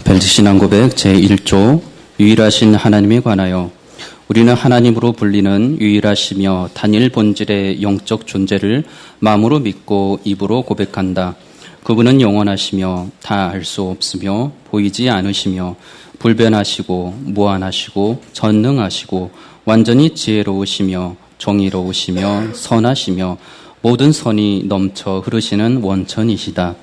벨트신앙고백 제1조 유일하신 하나님에 관하여 우리는 하나님으로 불리는 유일하시며 단일 본질의 영적 존재를 마음으로 믿고 입으로 고백한다. 그분은 영원하시며 다 알 수 없으며 보이지 않으시며 불변하시고 무한하시고 전능하시고 완전히 지혜로우시며 정의로우시며 선하시며 모든 선이 넘쳐 흐르시는 원천이시다.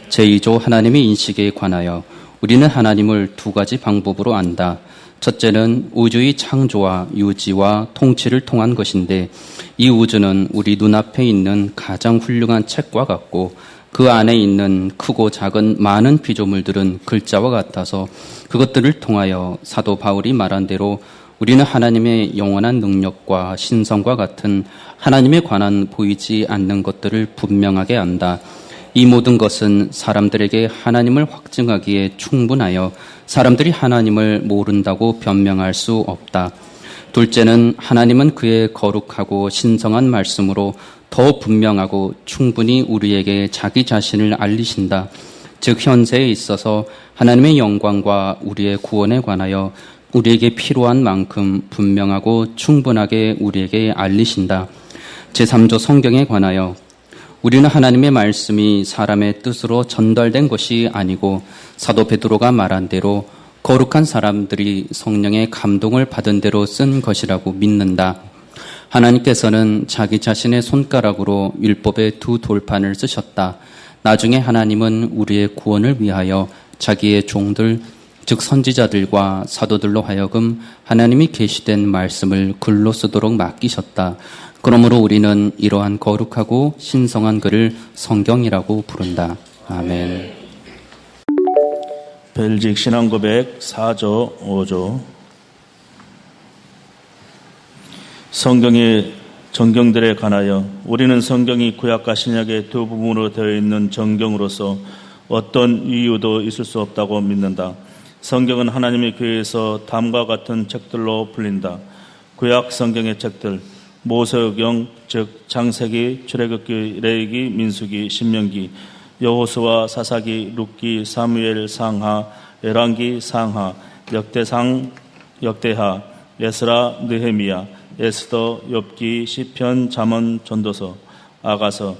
제2조 하나님의 인식에 관하여 우리는 하나님을 두 가지 방법으로 안다. 첫째는 우주의 창조와 유지와 통치를 통한 것인데 이 우주는 우리 눈앞에 있는 가장 훌륭한 책과 같고 그 안에 있는 크고 작은 많은 피조물들은 글자와 같아서 그것들을 통하여 사도 바울이 말한 대로 우리는 하나님의 영원한 능력과 신성과 같은 하나님에 관한 보이지 않는 것들을 분명하게 안다. 이 모든 것은 사람들에게 하나님을 확증하기에 충분하여 사람들이 하나님을 모른다고 변명할 수 없다. 둘째는 하나님은 그의 거룩하고 신성한 말씀으로 더 분명하고 충분히 우리에게 자기 자신을 알리신다. 즉 현세에 있어서 하나님의 영광과 우리의 구원에 관하여 우리에게 필요한 만큼 분명하고 충분하게 우리에게 알리신다. 제3조 성경에 관하여 우리는 하나님의 말씀이 사람의 뜻으로 전달된 것이 아니고 사도 베드로가 말한 대로 거룩한 사람들이 성령의 감동을 받은 대로 쓴 것이라고 믿는다. 하나님께서는 자기 자신의 손가락으로 율법의 두 돌판을 쓰셨다. 나중에 하나님은 우리의 구원을 위하여 자기의 종들 즉 선지자들과 사도들로 하여금 하나님이 계시된 말씀을 글로 쓰도록 맡기셨다. 그러므로 우리는 이러한 거룩하고 신성한 글을 성경이라고 부른다. 아멘. 벨직 신앙고백 4조 5조 성경의 정경들에 관하여 우리는 성경이 구약과 신약의 두 부분으로 되어 있는 정경으로서 어떤 이유도 있을 수 없다고 믿는다. 성경은 하나님의 교회에서 다음과 같은 책들로 불린다. 구약 성경의 책들 모세오경 즉 창세기, 출애굽기, 레위기, 민수기, 신명기, 여호수아, 사사기, 룻기, 사무엘, 상하, 열왕기, 상하, 역대상, 역대하, 에스라, 느헤미야, 에스더, 욥기, 시편, 잠언, 전도서, 아가서,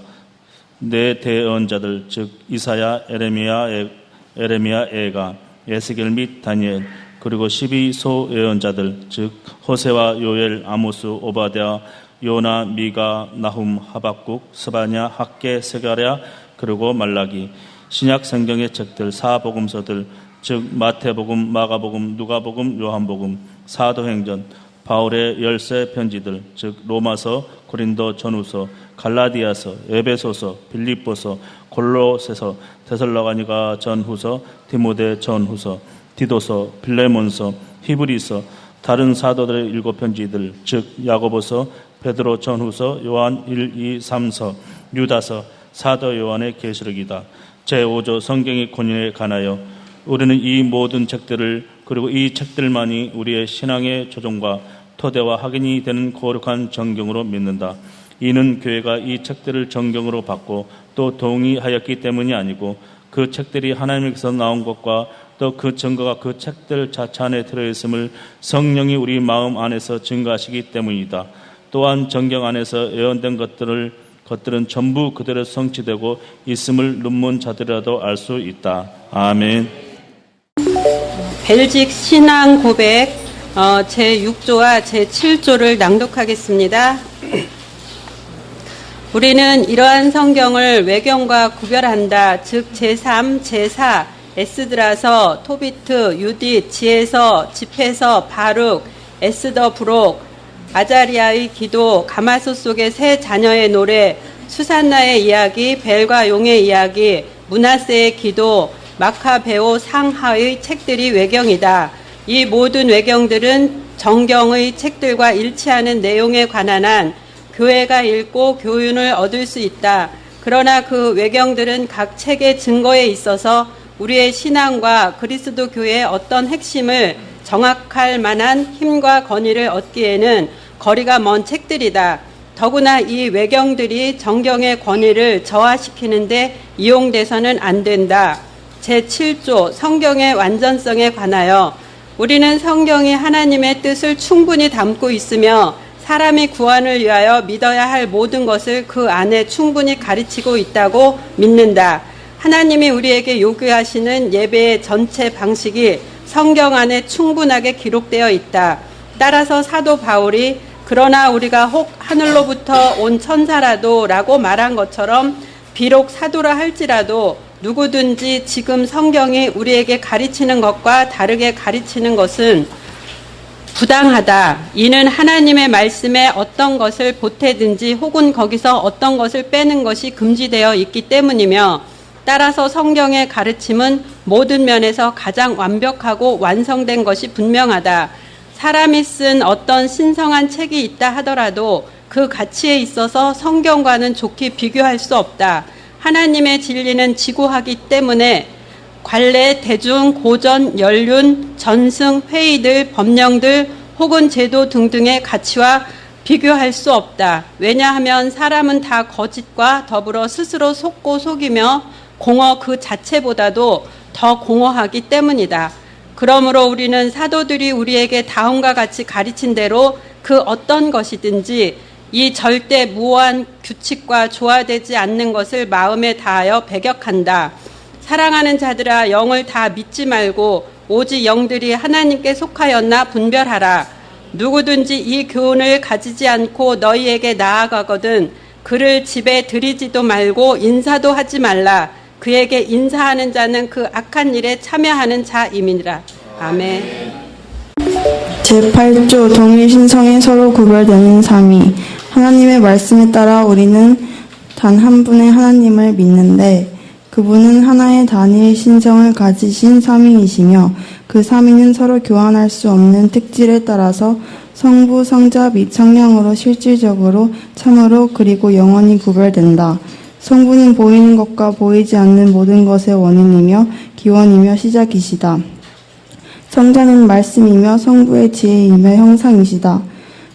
네 대언자들 즉 이사야, 에레미야, 에가, 에스겔 및 다니엘, 그리고 12소 예언자들 즉 호세와 요엘, 아모스, 오바댜, 요나, 미가, 나훔, 하박국, 스바냐, 학개, 스가랴, 그리고 말라기. 신약 성경의 책들 사복음서들 즉 마태복음, 마가복음, 누가복음, 요한복음, 사도행전, 바울의 열세 편지들 즉 로마서, 고린도 전후서, 갈라디아서, 에베소서, 빌립보서, 골로새서, 데살로가니가 전후서, 디모데 전후서, 디도서, 빌레몬서, 히브리서, 다른 사도들의 일곱 편지들 즉 야고보서, 베드로 전후서, 요한 1, 2, 3서, 유다서, 사도 요한의 계시록이다. 제5조 성경의 권위에 관하여 우리는 이 모든 책들을 그리고 이 책들만이 우리의 신앙의 조정과 토대와 확인이 되는 거룩한 정경으로 믿는다. 이는 교회가 이 책들을 정경으로 받고 또 동의하였기 때문이 아니고 그 책들이 하나님께서 나온 것과 또 그 증거가 그 책들 자체 안에 들어있음을 성령이 우리 마음 안에서 증거하시기 때문이다. 또한 정경 안에서 예언된 것들은 전부 그대로 성취되고 있음을 눈먼 자들이라도 알 수 있다. 아멘. 벨직 신앙 고백 제6조와 제7조를 낭독하겠습니다. 우리는 이러한 성경을 외경과 구별한다. 즉 제3, 제4, 에스드라서, 토비트, 유딧, 지에서, 집에서, 바룩, 에스더 부록, 아자리아의 기도, 가마솥 속의 세 자녀의 노래, 수산나의 이야기, 벨과 용의 이야기, 므낫세의 기도, 마카베오 상하의 책들이 외경이다. 이 모든 외경들은 정경의 책들과 일치하는 내용에 관한 한 교회가 읽고 교훈을 얻을 수 있다. 그러나 그 외경들은 각 책의 증거에 있어서 우리의 신앙과 그리스도 교회의 어떤 핵심을 정확할 만한 힘과 권위를 얻기에는 거리가 먼 책들이다. 더구나 이 외경들이 정경의 권위를 저하시키는데 이용돼서는 안 된다. 제7조 성경의 완전성에 관하여 우리는 성경이 하나님의 뜻을 충분히 담고 있으며 사람이 구원을 위하여 믿어야 할 모든 것을 그 안에 충분히 가르치고 있다고 믿는다. 하나님이 우리에게 요구하시는 예배의 전체 방식이 성경 안에 충분하게 기록되어 있다. 따라서 사도 바울이 그러나 우리가 혹 하늘로부터 온 천사라도 라고 말한 것처럼 비록 사도라 할지라도 누구든지 지금 성경이 우리에게 가르치는 것과 다르게 가르치는 것은 부당하다. 이는 하나님의 말씀에 어떤 것을 보태든지 혹은 거기서 어떤 것을 빼는 것이 금지되어 있기 때문이며 따라서 성경의 가르침은 모든 면에서 가장 완벽하고 완성된 것이 분명하다. 사람이 쓴 어떤 신성한 책이 있다 하더라도 그 가치에 있어서 성경과는 좋게 비교할 수 없다. 하나님의 진리는 지고하기 때문에 관례, 대중, 고전, 연륜, 전승, 회의들, 법령들 혹은 제도 등등의 가치와 비교할 수 없다. 왜냐하면 사람은 다 거짓과 더불어 스스로 속고 속이며 공허 그 자체보다도 더 공허하기 때문이다. 그러므로 우리는 사도들이 우리에게 다음과 같이 가르친 대로 그 어떤 것이든지 이 절대 무한 규칙과 조화되지 않는 것을 마음에 다하여 배격한다. 사랑하는 자들아, 영을 다 믿지 말고 오직 영들이 하나님께 속하였나 분별하라. 누구든지 이 교훈을 가지지 않고 너희에게 나아가거든 그를 집에 들이지도 말고 인사도 하지 말라. 그에게 인사하는 자는 그 악한 일에 참여하는 자임이니라. 아멘. 제8조 동일 신성에 서로 구별되는 삼위. 하나님의 말씀에 따라 우리는 단 한 분의 하나님을 믿는데 그분은 하나의 단일 신성을 가지신 삼위이시며 그 삼위는 서로 교환할 수 없는 특질에 따라서 성부, 성자 및 성령으로 실질적으로 참으로 그리고 영원히 구별된다. 성부는 보이는 것과 보이지 않는 모든 것의 원인이며 기원이며 시작이시다. 성자는 말씀이며 성부의 지혜이며 형상이시다.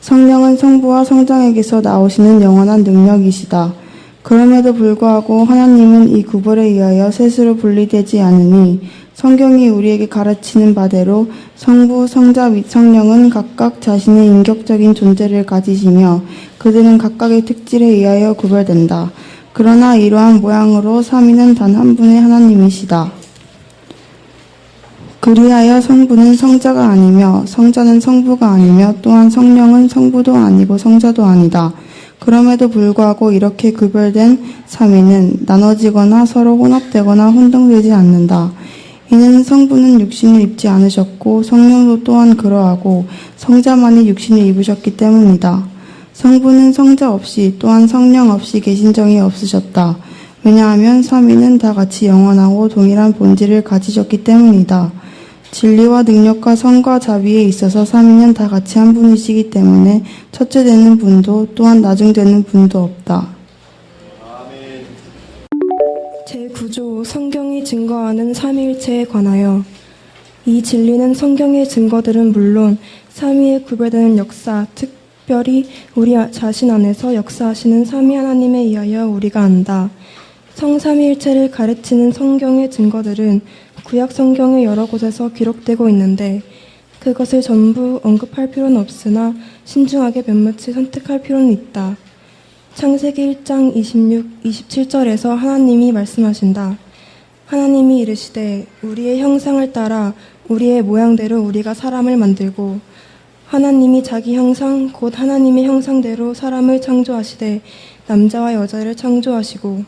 성령은 성부와 성장에게서 나오시는 영원한 능력이시다. 그럼에도 불구하고 하나님은 이 구별에 의하여 셋으로 분리되지 않으니 성경이 우리에게 가르치는 바대로 성부, 성자 및 성령은 각각 자신의 인격적인 존재를 가지시며 그들은 각각의 특질에 의하여 구별된다. 그러나 이러한 모양으로 삼위는 단 한 분의 하나님이시다. 그리하여 성부는 성자가 아니며 성자는 성부가 아니며 또한 성령은 성부도 아니고 성자도 아니다. 그럼에도 불구하고 이렇게 구별된 삼위는 나눠지거나 서로 혼합되거나 혼동되지 않는다. 이는 성부는 육신을 입지 않으셨고 성령도 또한 그러하고 성자만이 육신을 입으셨기 때문이다. 성부는 성자 없이 또한 성령 없이 계신 적이 없으셨다. 왜냐하면 삼위는 다 같이 영원하고 동일한 본질을 가지셨기 때문이다. 진리와 능력과 성과 자비에 있어서 삼위는 다 같이 한 분이시기 때문에 첫째 되는 분도 또한 나중 되는 분도 없다. 제9조 성경이 증거하는 삼위일체에 관하여 이 진리는 성경의 증거들은 물론 삼위에 구별되는 역사, 특별히 우리 자신 안에서 역사하시는 삼위 하나님에 의하여 우리가 안다. 성삼위일체를 가르치는 성경의 증거들은 구약 성경의 여러 곳에서 기록되고 있는데 그것을 전부 언급할 필요는 없으나 신중하게 몇몇을 선택할 필요는 있다. 창세기 1장 26, 27절에서 하나님이 말씀하신다. 하나님이 이르시되 우리의 형상을 따라 우리의 모양대로 우리가 사람을 만들고 하나님이 자기 형상 곧 하나님의 형상대로 사람을 창조하시되 남자와 여자를 창조하시고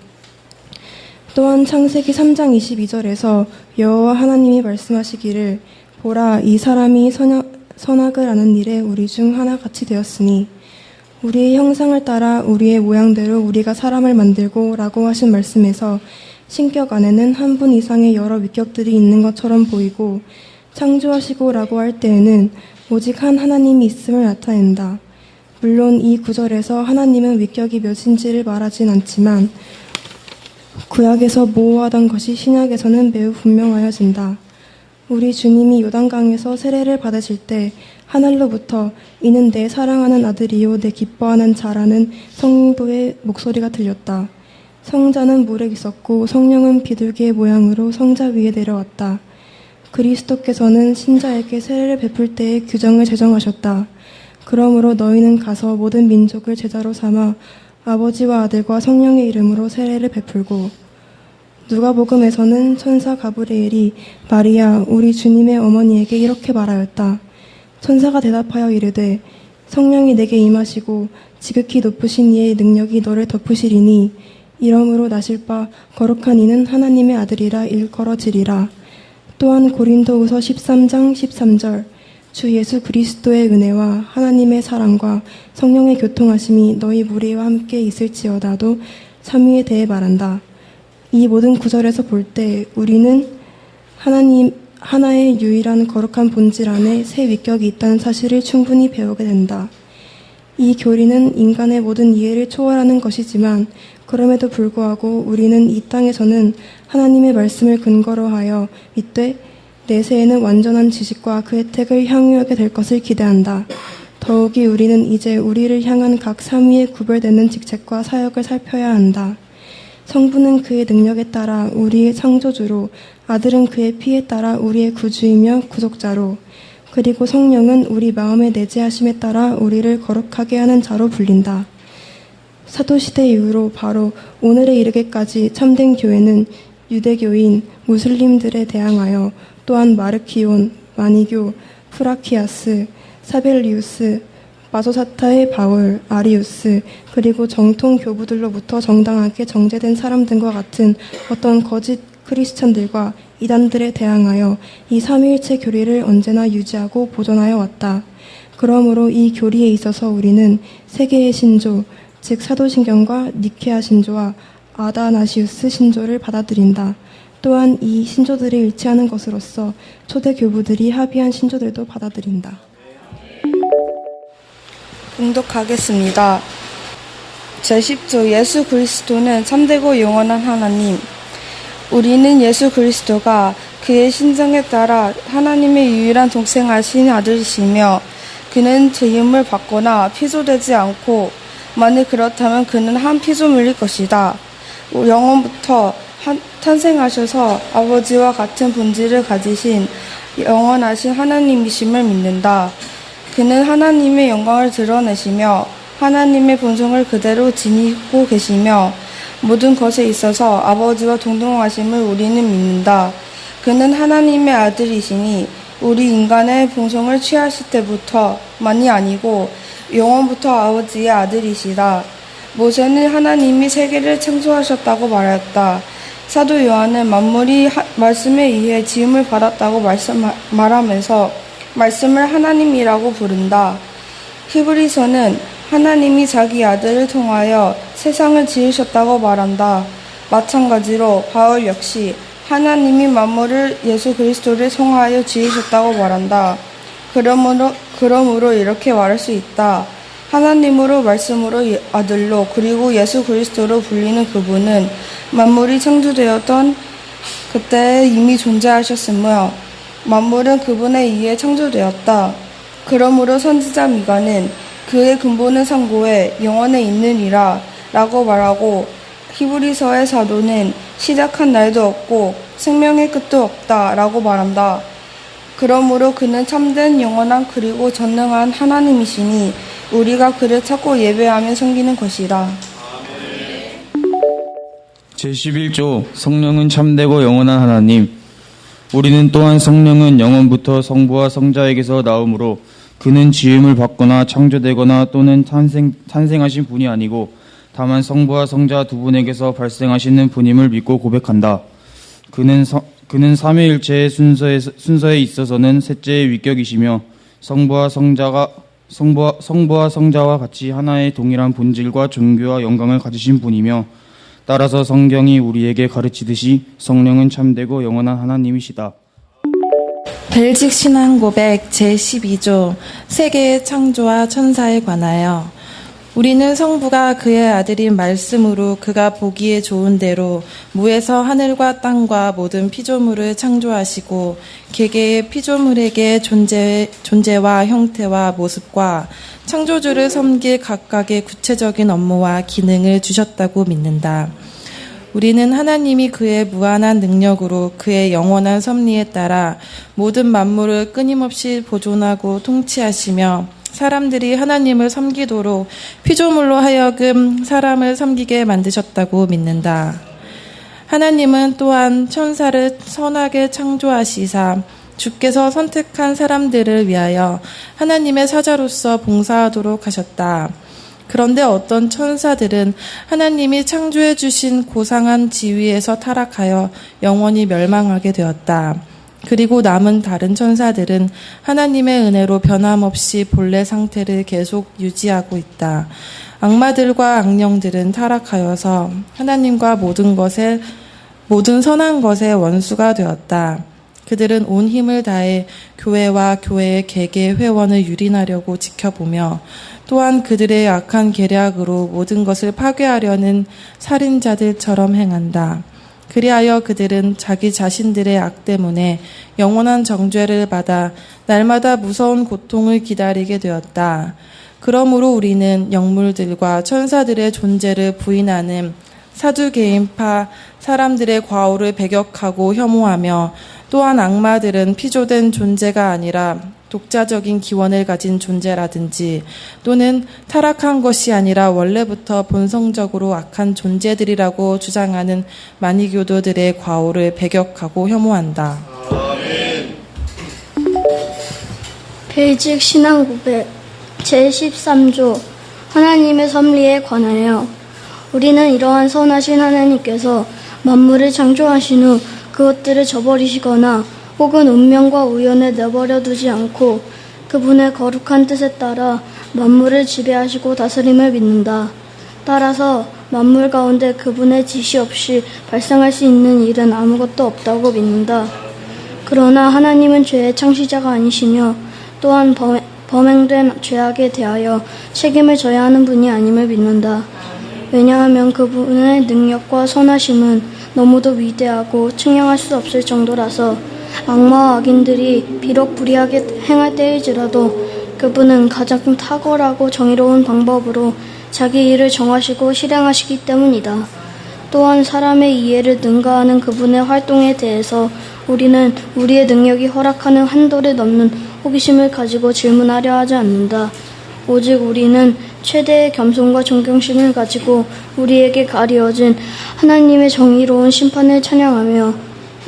또한 창세기 3장 22절에서 여호와 하나님이 말씀하시기를 보라 이 사람이 선악을 아는 일에 우리 중 하나같이 되었으니 우리의 형상을 따라 우리의 모양대로 우리가 사람을 만들고 라고 하신 말씀에서 신격 안에는 한 분 이상의 여러 위격들이 있는 것처럼 보이고 창조하시고 라고 할 때에는 오직 한 하나님이 있음을 나타낸다. 물론 이 구절에서 하나님은 위격이 몇인지를 말하진 않지만 구약에서 모호하던 것이 신약에서는 매우 분명하여진다. 우리 주님이 요단강에서 세례를 받으실 때 하늘로부터 이는 내 사랑하는 아들이요 내 기뻐하는 자라는 성부의 목소리가 들렸다. 성자는 물에 있었고 성령은 비둘기의 모양으로 성자 위에 내려왔다. 그리스도께서는 신자에게 세례를 베풀 때의 규정을 제정하셨다. 그러므로 너희는 가서 모든 민족을 제자로 삼아 아버지와 아들과 성령의 이름으로 세례를 베풀고. 누가복음에서는 천사 가브리엘이 마리아 우리 주님의 어머니에게 이렇게 말하였다. 천사가 대답하여 이르되 성령이 내게 임하시고 지극히 높으신 이의 능력이 너를 덮으시리니 이러므로 나실 바 거룩한 이는 하나님의 아들이라 일컬어지리라. 또한 고린도후서 13장 13절 주 예수 그리스도의 은혜와 하나님의 사랑과 성령의 교통하심이 너희 무리와 함께 있을지어다도 삼위에 대해 말한다. 이 모든 구절에서 볼 때 우리는 하나의 유일한 거룩한 본질 안에 새 위격이 있다는 사실을 충분히 배우게 된다. 이 교리는 인간의 모든 이해를 초월하는 것이지만 그럼에도 불구하고 우리는 이 땅에서는 하나님의 말씀을 근거로 하여 믿되 내세에는 완전한 지식과 그 혜택을 향유하게 될 것을 기대한다. 더욱이 우리는 이제 우리를 향한 각 삼위에 구별되는 직책과 사역을 살펴야 한다. 성부는 그의 능력에 따라 우리의 창조주로, 아들은 그의 피에 따라 우리의 구주이며 구속자로, 그리고 성령은 우리 마음의 내재하심에 따라 우리를 거룩하게 하는 자로 불린다. 사도시대 이후로 바로 오늘에 이르기까지 참된 교회는 유대교인, 무슬림들에 대항하여 또한 마르키온, 마니교, 프라키아스, 사벨리우스, 마소사타의 바울, 아리우스, 그리고 정통 교부들로부터 정당하게 정제된 사람 등과 같은 어떤 거짓 크리스찬들과 이단들에 대항하여 이 삼위일체 교리를 언제나 유지하고 보존하여 왔다. 그러므로 이 교리에 있어서 우리는 세 개의 신조, 즉 사도신경과 니케아 신조와 아다나시우스 신조를 받아들인다. 또한 이 신조들이 일치하는 것으로서 초대 교부들이 합의한 신조들도 받아들인다. 봉독하겠습니다. 제10조 예수 그리스도는 참되고 영원한 하나님. 우리는 예수 그리스도가 그의 신성에 따라 하나님의 유일한 동생하신 아들이시며 그는 죄임을 받거나 피조되지 않고 만일 그렇다면 그는 한 피조물일 것이다. 영원부터 탄생하셔서 아버지와 같은 본질을 가지신 영원하신 하나님이심을 믿는다. 그는 하나님의 영광을 드러내시며 하나님의 본성을 그대로 지니고 계시며 모든 것에 있어서 아버지와 동등하심을 우리는 믿는다. 그는 하나님의 아들이시니 우리 인간의 본성을 취하실 때부터만이 아니고 영원부터 아버지의 아들이시다. 모세는 하나님이 세계를 창조하셨다고 말했다. 사도 요한은 만물이 말씀에 의해 지음을 받았다고 말하면서 말씀을 하나님이라고 부른다. 히브리서는 하나님이 자기 아들을 통하여 세상을 지으셨다고 말한다. 마찬가지로 바울 역시 하나님이 만물을 예수 그리스도를 통하여 지으셨다고 말한다. 그러므로 이렇게 말할 수 있다. 하나님으로 말씀으로 아들로 그리고 예수 그리스도로 불리는 그분은 만물이 창조되었던 그때 이미 존재하셨으며 만물은 그분에 의해 창조되었다. 그러므로 선지자 미가는 그의 근본은 상고에 영원에 있느니라 라고 말하고 히브리서의 사도는 시작한 날도 없고 생명의 끝도 없다 라고 말한다. 그러므로 그는 참된 영원한 그리고 전능한 하나님이시니 우리가 그를 찾고 예배하며 섬기는 것이다. 제11조 성령은 참되고 영원한 하나님. 우리는 또한 성령은 영원부터 성부와 성자에게서 나오므로 그는 지음을 받거나 창조되거나 또는 탄생하신 분이 아니고 다만 성부와 성자 두 분에게서 발생하시는 분임을 믿고 고백한다. 그는 삼위일체의 순서에 있어서는 셋째의 위격이시며 성부와 성자와 같이 하나의 동일한 본질과 존귀와 영광을 가지신 분이며 따라서 성경이 우리에게 가르치듯이 성령은 참되고 영원한 하나님이시다. 벨직 신앙 고백 제12조 세계의 창조와 천사에 관하여 우리는 성부가 그의 아들인 말씀으로 그가 보기에 좋은 대로 무에서 하늘과 땅과 모든 피조물을 창조하시고 개개의 피조물에게 존재와 형태와 모습과 창조주를 섬길 각각의 구체적인 업무와 기능을 주셨다고 믿는다. 우리는 하나님이 그의 무한한 능력으로 그의 영원한 섭리에 따라 모든 만물을 끊임없이 보존하고 통치하시며 사람들이 하나님을 섬기도록 피조물로 하여금 사람을 섬기게 만드셨다고 믿는다. 하나님은 또한 천사를 선하게 창조하시사 주께서 선택한 사람들을 위하여 하나님의 사자로서 봉사하도록 하셨다. 그런데 어떤 천사들은 하나님이 창조해 주신 고상한 지위에서 타락하여 영원히 멸망하게 되었다. 그리고 남은 다른 천사들은 하나님의 은혜로 변함없이 본래 상태를 계속 유지하고 있다. 악마들과 악령들은 타락하여서 하나님과 모든 선한 것의 원수가 되었다. 그들은 온 힘을 다해 교회와 교회의 개개 회원을 유린하려고 지켜보며 또한 그들의 악한 계략으로 모든 것을 파괴하려는 살인자들처럼 행한다. 그리하여 그들은 자기 자신들의 악 때문에 영원한 정죄를 받아 날마다 무서운 고통을 기다리게 되었다. 그러므로 우리는 영물들과 천사들의 존재를 부인하는 사두개인파 사람들의 과오를 배격하고 혐오하며 또한 악마들은 피조된 존재가 아니라 독자적인 기원을 가진 존재라든지 또는 타락한 것이 아니라 원래부터 본성적으로 악한 존재들이라고 주장하는 마니교도들의 과오를 배격하고 혐오한다. 벨직 신앙 고백 제13조 하나님의 섭리에 관하여 우리는 이러한 선하신 하나님께서 만물을 창조하신 후 그것들을 저버리시거나 혹은 운명과 우연에 내버려 두지 않고 그분의 거룩한 뜻에 따라 만물을 지배하시고 다스림을 믿는다. 따라서 만물 가운데 그분의 지시 없이 발생할 수 있는 일은 아무것도 없다고 믿는다. 그러나 하나님은 죄의 창시자가 아니시며 또한 범행된 죄악에 대하여 책임을 져야 하는 분이 아님을 믿는다. 왜냐하면 그분의 능력과 선하심은 너무도 위대하고 측량할 수 없을 정도라서 악마와 악인들이 비록 불의하게 행할 때일지라도 그분은 가장 탁월하고 정의로운 방법으로 자기 일을 정하시고 실행하시기 때문이다. 또한 사람의 이해를 능가하는 그분의 활동에 대해서 우리는 우리의 능력이 허락하는 한도를 넘는 호기심을 가지고 질문하려 하지 않는다. 오직 우리는 최대의 겸손과 존경심을 가지고 우리에게 가리어진 하나님의 정의로운 심판을 찬양하며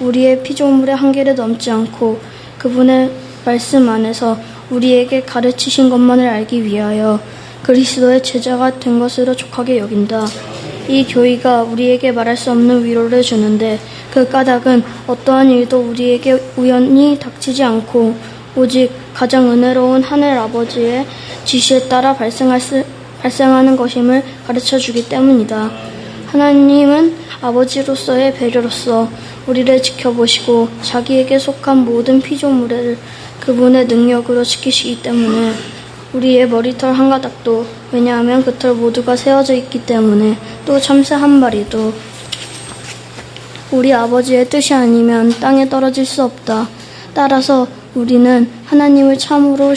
우리의 피조물의 한계를 넘지 않고 그분의 말씀 안에서 우리에게 가르치신 것만을 알기 위하여 그리스도의 제자가 된 것으로 족하게 여긴다. 이 교의가 우리에게 말할 수 없는 위로를 주는데 그 까닭은 어떠한 일도 우리에게 우연히 닥치지 않고 오직 가장 은혜로운 하늘 아버지의 지시에 따라 발생하는 것임을 가르쳐주기 때문이다. 하나님은 아버지로서의 배려로서 우리를 지켜보시고 자기에게 속한 모든 피조물을 그분의 능력으로 지키시기 때문에 우리의 머리털 한 가닥도 왜냐하면 그 털 모두가 세워져 있기 때문에 또 참새 한 마리도 우리 아버지의 뜻이 아니면 땅에 떨어질 수 없다. 따라서 우리는 하나님을 참으로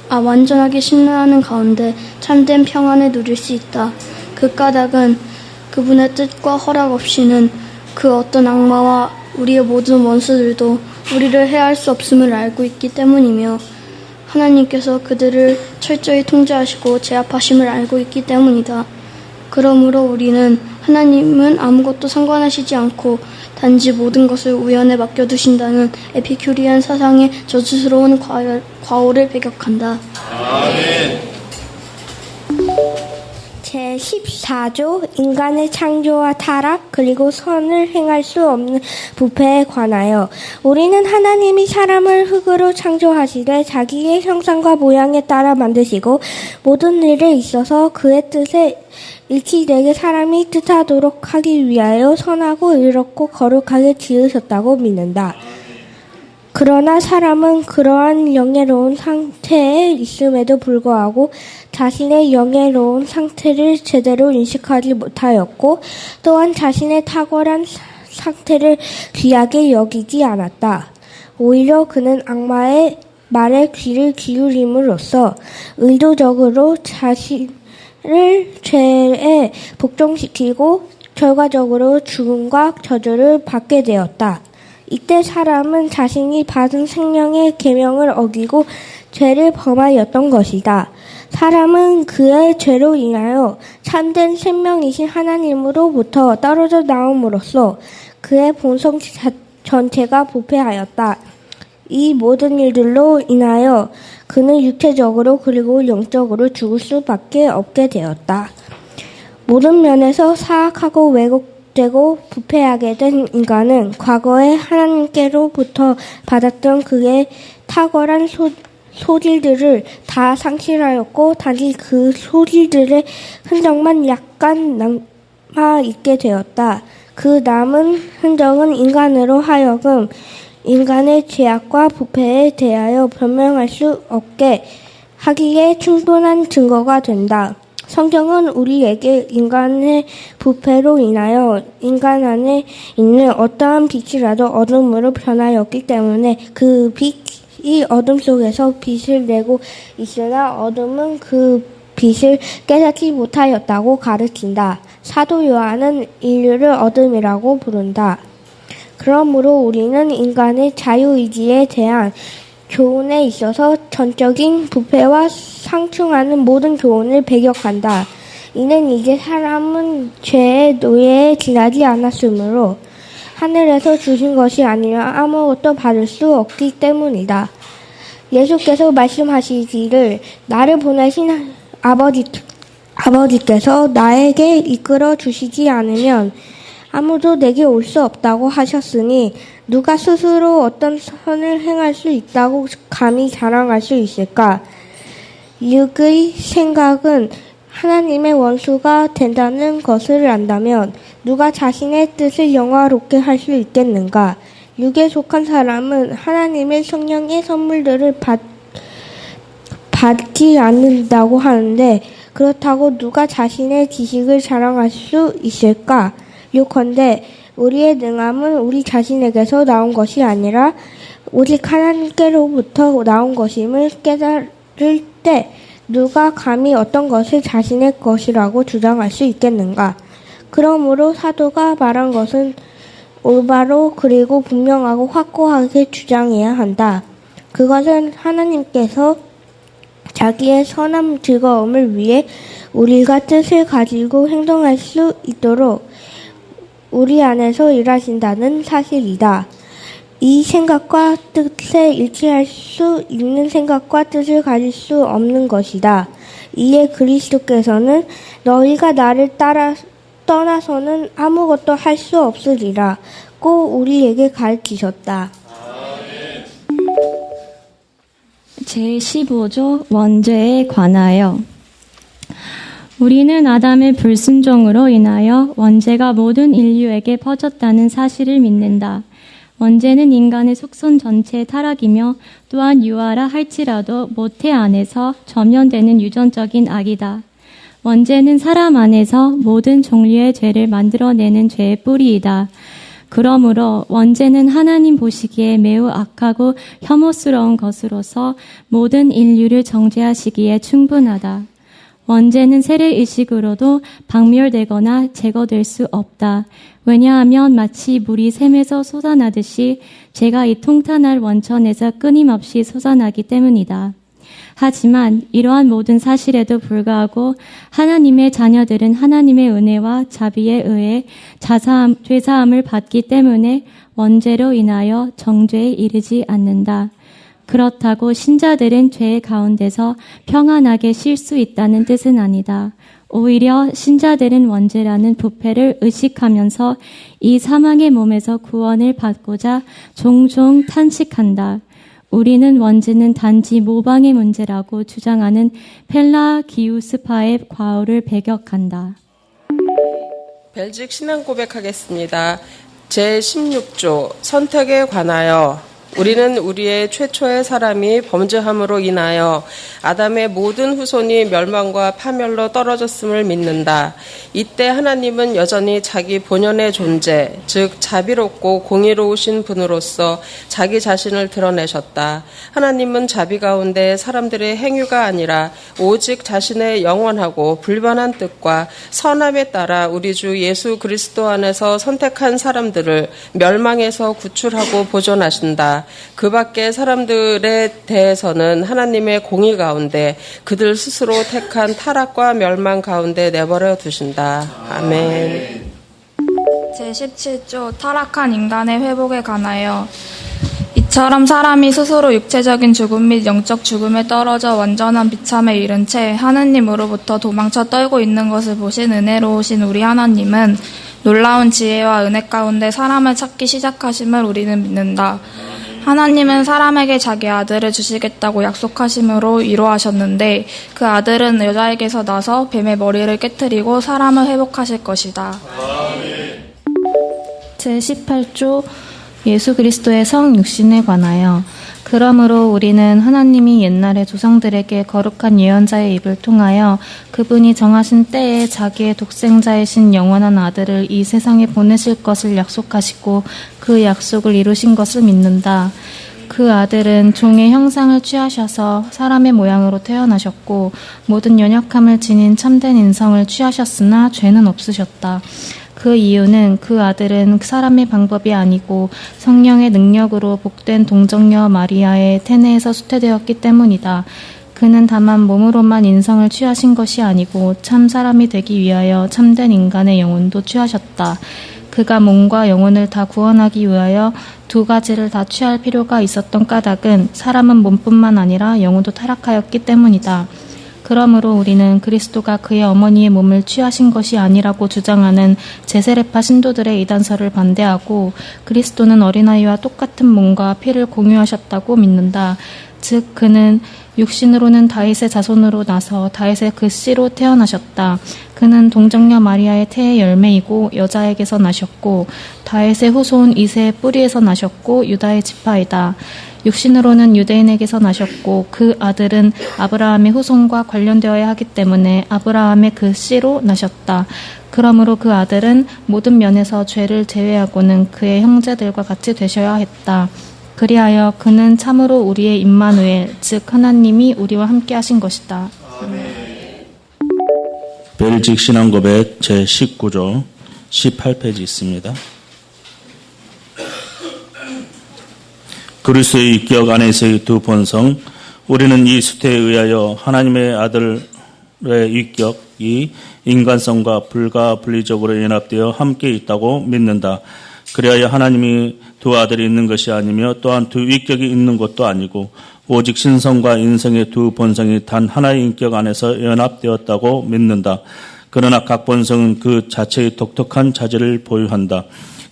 완전하게 신뢰하는 가운데 참된 평안을 누릴 수 있다. 그 까닭은 그분의 뜻과 허락 없이는 그 어떤 악마와 우리의 모든 원수들도 우리를 해할 수 없음을 알고 있기 때문이며 하나님께서 그들을 철저히 통제하시고 제압하심을 알고 있기 때문이다. 그러므로 우리는 하나님은 아무것도 상관하시지 않고 단지 모든 것을 우연에 맡겨두신다는 에피큐리안 사상의 저주스러운 과오를 배격한다. 아멘. 제14조 인간의 창조와 타락 그리고 선을 행할 수 없는 부패에 관하여 우리는 하나님이 사람을 흙으로 창조하시되 자기의 형상과 모양에 따라 만드시고 모든 일에 있어서 그의 뜻에 일치되게 사람이 뜻하도록 하기 위하여 선하고 의롭고 거룩하게 지으셨다고 믿는다. 그러나 사람은 그러한 영예로운 상태에 있음에도 불구하고 자신의 영예로운 상태를 제대로 인식하지 못하였고 또한 자신의 탁월한 상태를 귀하게 여기지 않았다. 오히려 그는 악마의 말에 귀를 기울임으로써 의도적으로 자신을 죄에 복종시키고 결과적으로 죽음과 저주를 받게 되었다. 이때 사람은 자신이 받은 생명의 계명을 어기고 죄를 범하였던 것이다. 사람은 그의 죄로 인하여 참된 생명이신 하나님으로부터 떨어져 나옴으로써 그의 본성 전체가 부패하였다. 이 모든 일들로 인하여 그는 육체적으로 그리고 영적으로 죽을 수밖에 없게 되었다. 모든 면에서 사악하고 왜곡되고 부패하게 된 인간은 과거에 하나님께로부터 받았던 그의 탁월한 소질들을 다 상실하였고 단지 그 소질들의 흔적만 약간 남아 있게 되었다. 그 남은 흔적은 인간으로 하여금 인간의 죄악과 부패에 대하여 변명할 수 없게 하기에 충분한 증거가 된다. 성경은 우리에게 인간의 부패로 인하여 인간 안에 있는 어떠한 빛이라도 어둠으로 변하였기 때문에 그 빛이 어둠 속에서 빛을 내고 있으나 어둠은 그 빛을 깨닫지 못하였다고 가르친다. 사도 요한은 인류를 어둠이라고 부른다. 그러므로 우리는 인간의 자유의지에 대한 교훈에 있어서 전적인 부패와 상충하는 모든 교훈을 배격한다. 이는 이제 사람은 죄의 노예에 지나지 않았으므로 하늘에서 주신 것이 아니라 아무것도 받을 수 없기 때문이다. 예수께서 말씀하시기를 나를 보내신 아버지께서 나에게 이끌어 주시지 않으면 아무도 내게 올 수 없다고 하셨으니 누가 스스로 어떤 선을 행할 수 있다고 감히 자랑할 수 있을까? 육의 생각은 하나님의 원수가 된다는 것을 안다면 누가 자신의 뜻을 영화롭게 할 수 있겠는가? 육에 속한 사람은 하나님의 성령의 선물들을 받지 않는다고 하는데 그렇다고 누가 자신의 지식을 자랑할 수 있을까? 요컨대 우리의 능함은 우리 자신에게서 나온 것이 아니라 오직 하나님께로부터 나온 것임을 깨달을 때 누가 감히 어떤 것을 자신의 것이라고 주장할 수 있겠는가? 그러므로 사도가 말한 것은 올바로 그리고 분명하고 확고하게 주장해야 한다. 그것은 하나님께서 자기의 선한 즐거움을 위해 우리가 뜻을 가지고 행동할 수 있도록 우리 안에서 일하신다는 사실이다. 이 생각과 뜻에 일치할 수 있는 생각과 뜻을 가질 수 없는 것이다. 이에 그리스도께서는 너희가 나를 떠나서는 아무것도 할 수 없으리라 꼭 우리에게 가르치셨다. 제15조 원죄에 관하여 우리는 아담의 불순종으로 인하여 원죄가 모든 인류에게 퍼졌다는 사실을 믿는다. 원죄는 인간의 속성 전체의 타락이며 또한 유아라 할지라도 모태 안에서 전면되는 유전적인 악이다. 원죄는 사람 안에서 모든 종류의 죄를 만들어내는 죄의 뿌리이다. 그러므로 원죄는 하나님 보시기에 매우 악하고 혐오스러운 것으로서 모든 인류를 정죄하시기에 충분하다. 원죄는 세례의식으로도 박멸되거나 제거될 수 없다. 왜냐하면 마치 물이 샘에서 솟아나듯이 죄가 이 통탄할 원천에서 끊임없이 솟아나기 때문이다. 하지만 이러한 모든 사실에도 불구하고 하나님의 자녀들은 하나님의 은혜와 자비에 의해 죄사함을 받기 때문에 원죄로 인하여 정죄에 이르지 않는다. 그렇다고 신자들은 죄 가운데서 평안하게 쉴 수 있다는 뜻은 아니다. 오히려 신자들은 원죄라는 부패를 의식하면서 이 사망의 몸에서 구원을 받고자 종종 탄식한다. 우리는 원죄는 단지 모방의 문제라고 주장하는 펠라기우스파의 과오를 배격한다. 벨직 신앙 고백하겠습니다. 제16조 선택에 관하여 우리는 우리의 최초의 사람이 범죄함으로 인하여 아담의 모든 후손이 멸망과 파멸로 떨어졌음을 믿는다. 이때 하나님은 여전히 자기 본연의 존재, 즉 자비롭고 공의로우신 분으로서 자기 자신을 드러내셨다. 하나님은 자비 가운데 사람들의 행위가 아니라 오직 자신의 영원하고 불변한 뜻과 선함에 따라 우리 주 예수 그리스도 안에서 선택한 사람들을 멸망에서 구출하고 보존하신다. 그 밖의 사람들에 대해서는 하나님의 공의 가운데 그들 스스로 택한 타락과 멸망 가운데 내버려 두신다. 아멘. 제17조 타락한 인간의 회복에 관하여 이처럼 사람이 스스로 육체적인 죽음 및 영적 죽음에 떨어져 완전한 비참에 이른 채 하느님으로부터 도망쳐 떨고 있는 것을 보신 은혜로우신 우리 하나님은 놀라운 지혜와 은혜 가운데 사람을 찾기 시작하심을 우리는 믿는다. 하나님은 사람에게 자기 아들을 주시겠다고 약속하심으로 이루하셨는데 그 아들은 여자에게서 나서 뱀의 머리를 깨뜨리고 사람을 회복하실 것이다. 제18조 예수 그리스도의 성 육신에 관하여 그러므로 우리는 하나님이 옛날에 조상들에게 거룩한 예언자의 입을 통하여 그분이 정하신 때에 자기의 독생자이신 영원한 아들을 이 세상에 보내실 것을 약속하시고 그 약속을 이루신 것을 믿는다. 그 아들은 종의 형상을 취하셔서 사람의 모양으로 태어나셨고 모든 연약함을 지닌 참된 인성을 취하셨으나 죄는 없으셨다. 그 이유는 그 아들은 사람의 방법이 아니고 성령의 능력으로 복된 동정녀 마리아의 태내에서 수태되었기 때문이다. 그는 다만 몸으로만 인성을 취하신 것이 아니고 참 사람이 되기 위하여 참된 인간의 영혼도 취하셨다. 그가 몸과 영혼을 다 구원하기 위하여 두 가지를 다 취할 필요가 있었던 까닭은 사람은 몸뿐만 아니라 영혼도 타락하였기 때문이다. 그러므로 우리는 그리스도가 그의 어머니의 몸을 취하신 것이 아니라고 주장하는 제세례파 신도들의 이단설을 반대하고 그리스도는 어린아이와 똑같은 몸과 피를 공유하셨다고 믿는다. 즉 그는 육신으로는 다윗의 자손으로 나서 다윗의 그 씨로 태어나셨다. 그는 동정녀 마리아의 태의 열매이고 여자에게서 나셨고 다윗의 후손 이새의 뿌리에서 나셨고 유다의 지파이다. 육신으로는 유대인에게서 나셨고 그 아들은 아브라함의 후손과 관련되어야 하기 때문에 아브라함의 그 씨로 나셨다. 그러므로 그 아들은 모든 면에서 죄를 제외하고는 그의 형제들과 같이 되셔야 했다. 그리하여 그는 참으로 우리의 임마누엘, 즉 하나님이 우리와 함께 하신 것이다. 벨직 신앙고백 제19조 18페이지 있습니다. 그리스도의 인격 안에서의 두 본성, 우리는 이 수태에 의하여 하나님의 아들의 인격이 인간성과 불가 분리적으로 연합되어 함께 있다고 믿는다. 그리하여 하나님이 두 아들이 있는 것이 아니며 또한 두 인격이 있는 것도 아니고 오직 신성과 인성의 두 본성이 단 하나의 인격 안에서 연합되었다고 믿는다. 그러나 각 본성은 그 자체의 독특한 자질을 보유한다.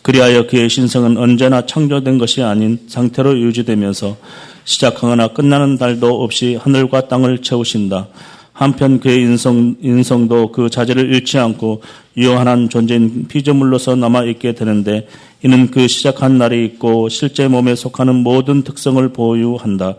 그리하여 그의 신성은 언제나 창조된 것이 아닌 상태로 유지되면서 시작하거나 끝나는 날도 없이 하늘과 땅을 채우신다. 한편 그의 인성도 그 자질을 잃지 않고 유한한 존재인 피조물로서 남아있게 되는데 이는 그 시작한 날이 있고 실제 몸에 속하는 모든 특성을 보유한다.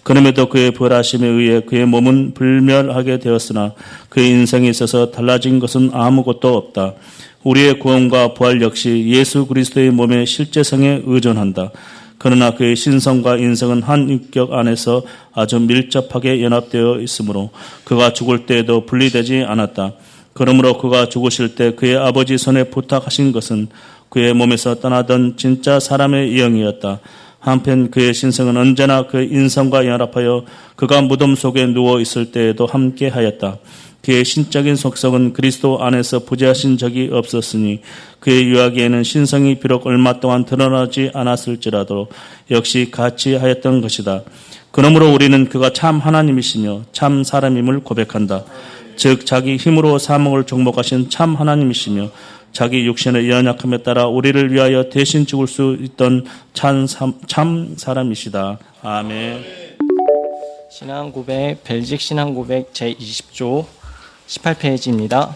그럼에도 그의 부활하심에 의해 그의 몸은 불멸하게 되었으나 그의 인생에 있어서 달라진 것은 아무것도 없다. 우리의 구원과 부활 역시 예수 그리스도의 몸의 실제성에 의존한다. 그러나 그의 신성과 인성은 한 인격 안에서 아주 밀접하게 연합되어 있으므로 그가 죽을 때에도 분리되지 않았다. 그러므로 그가 죽으실 때 그의 아버지 손에 부탁하신 것은 그의 몸에서 떠나던 진짜 사람의 영이었다. 한편 그의 신성은 언제나 그의 인성과 연합하여 그가 무덤 속에 누워 있을 때에도 함께하였다. 그의 신적인 속성은 그리스도 안에서 부재하신 적이 없었으니 그의 유하기에는 신성이 비록 얼마 동안 드러나지 않았을지라도 역시 같이 하였던 것이다. 그러므로 우리는 그가 참 하나님이시며 참 사람임을 고백한다. 즉 자기 힘으로 사망을 정복하신 참 하나님이시며 자기 육신의 연약함에 따라 우리를 위하여 대신 죽을 수 있던 참 사람이시다. 아멘. 신앙고백, 벨직 신앙고백 제20조 18페이지입니다.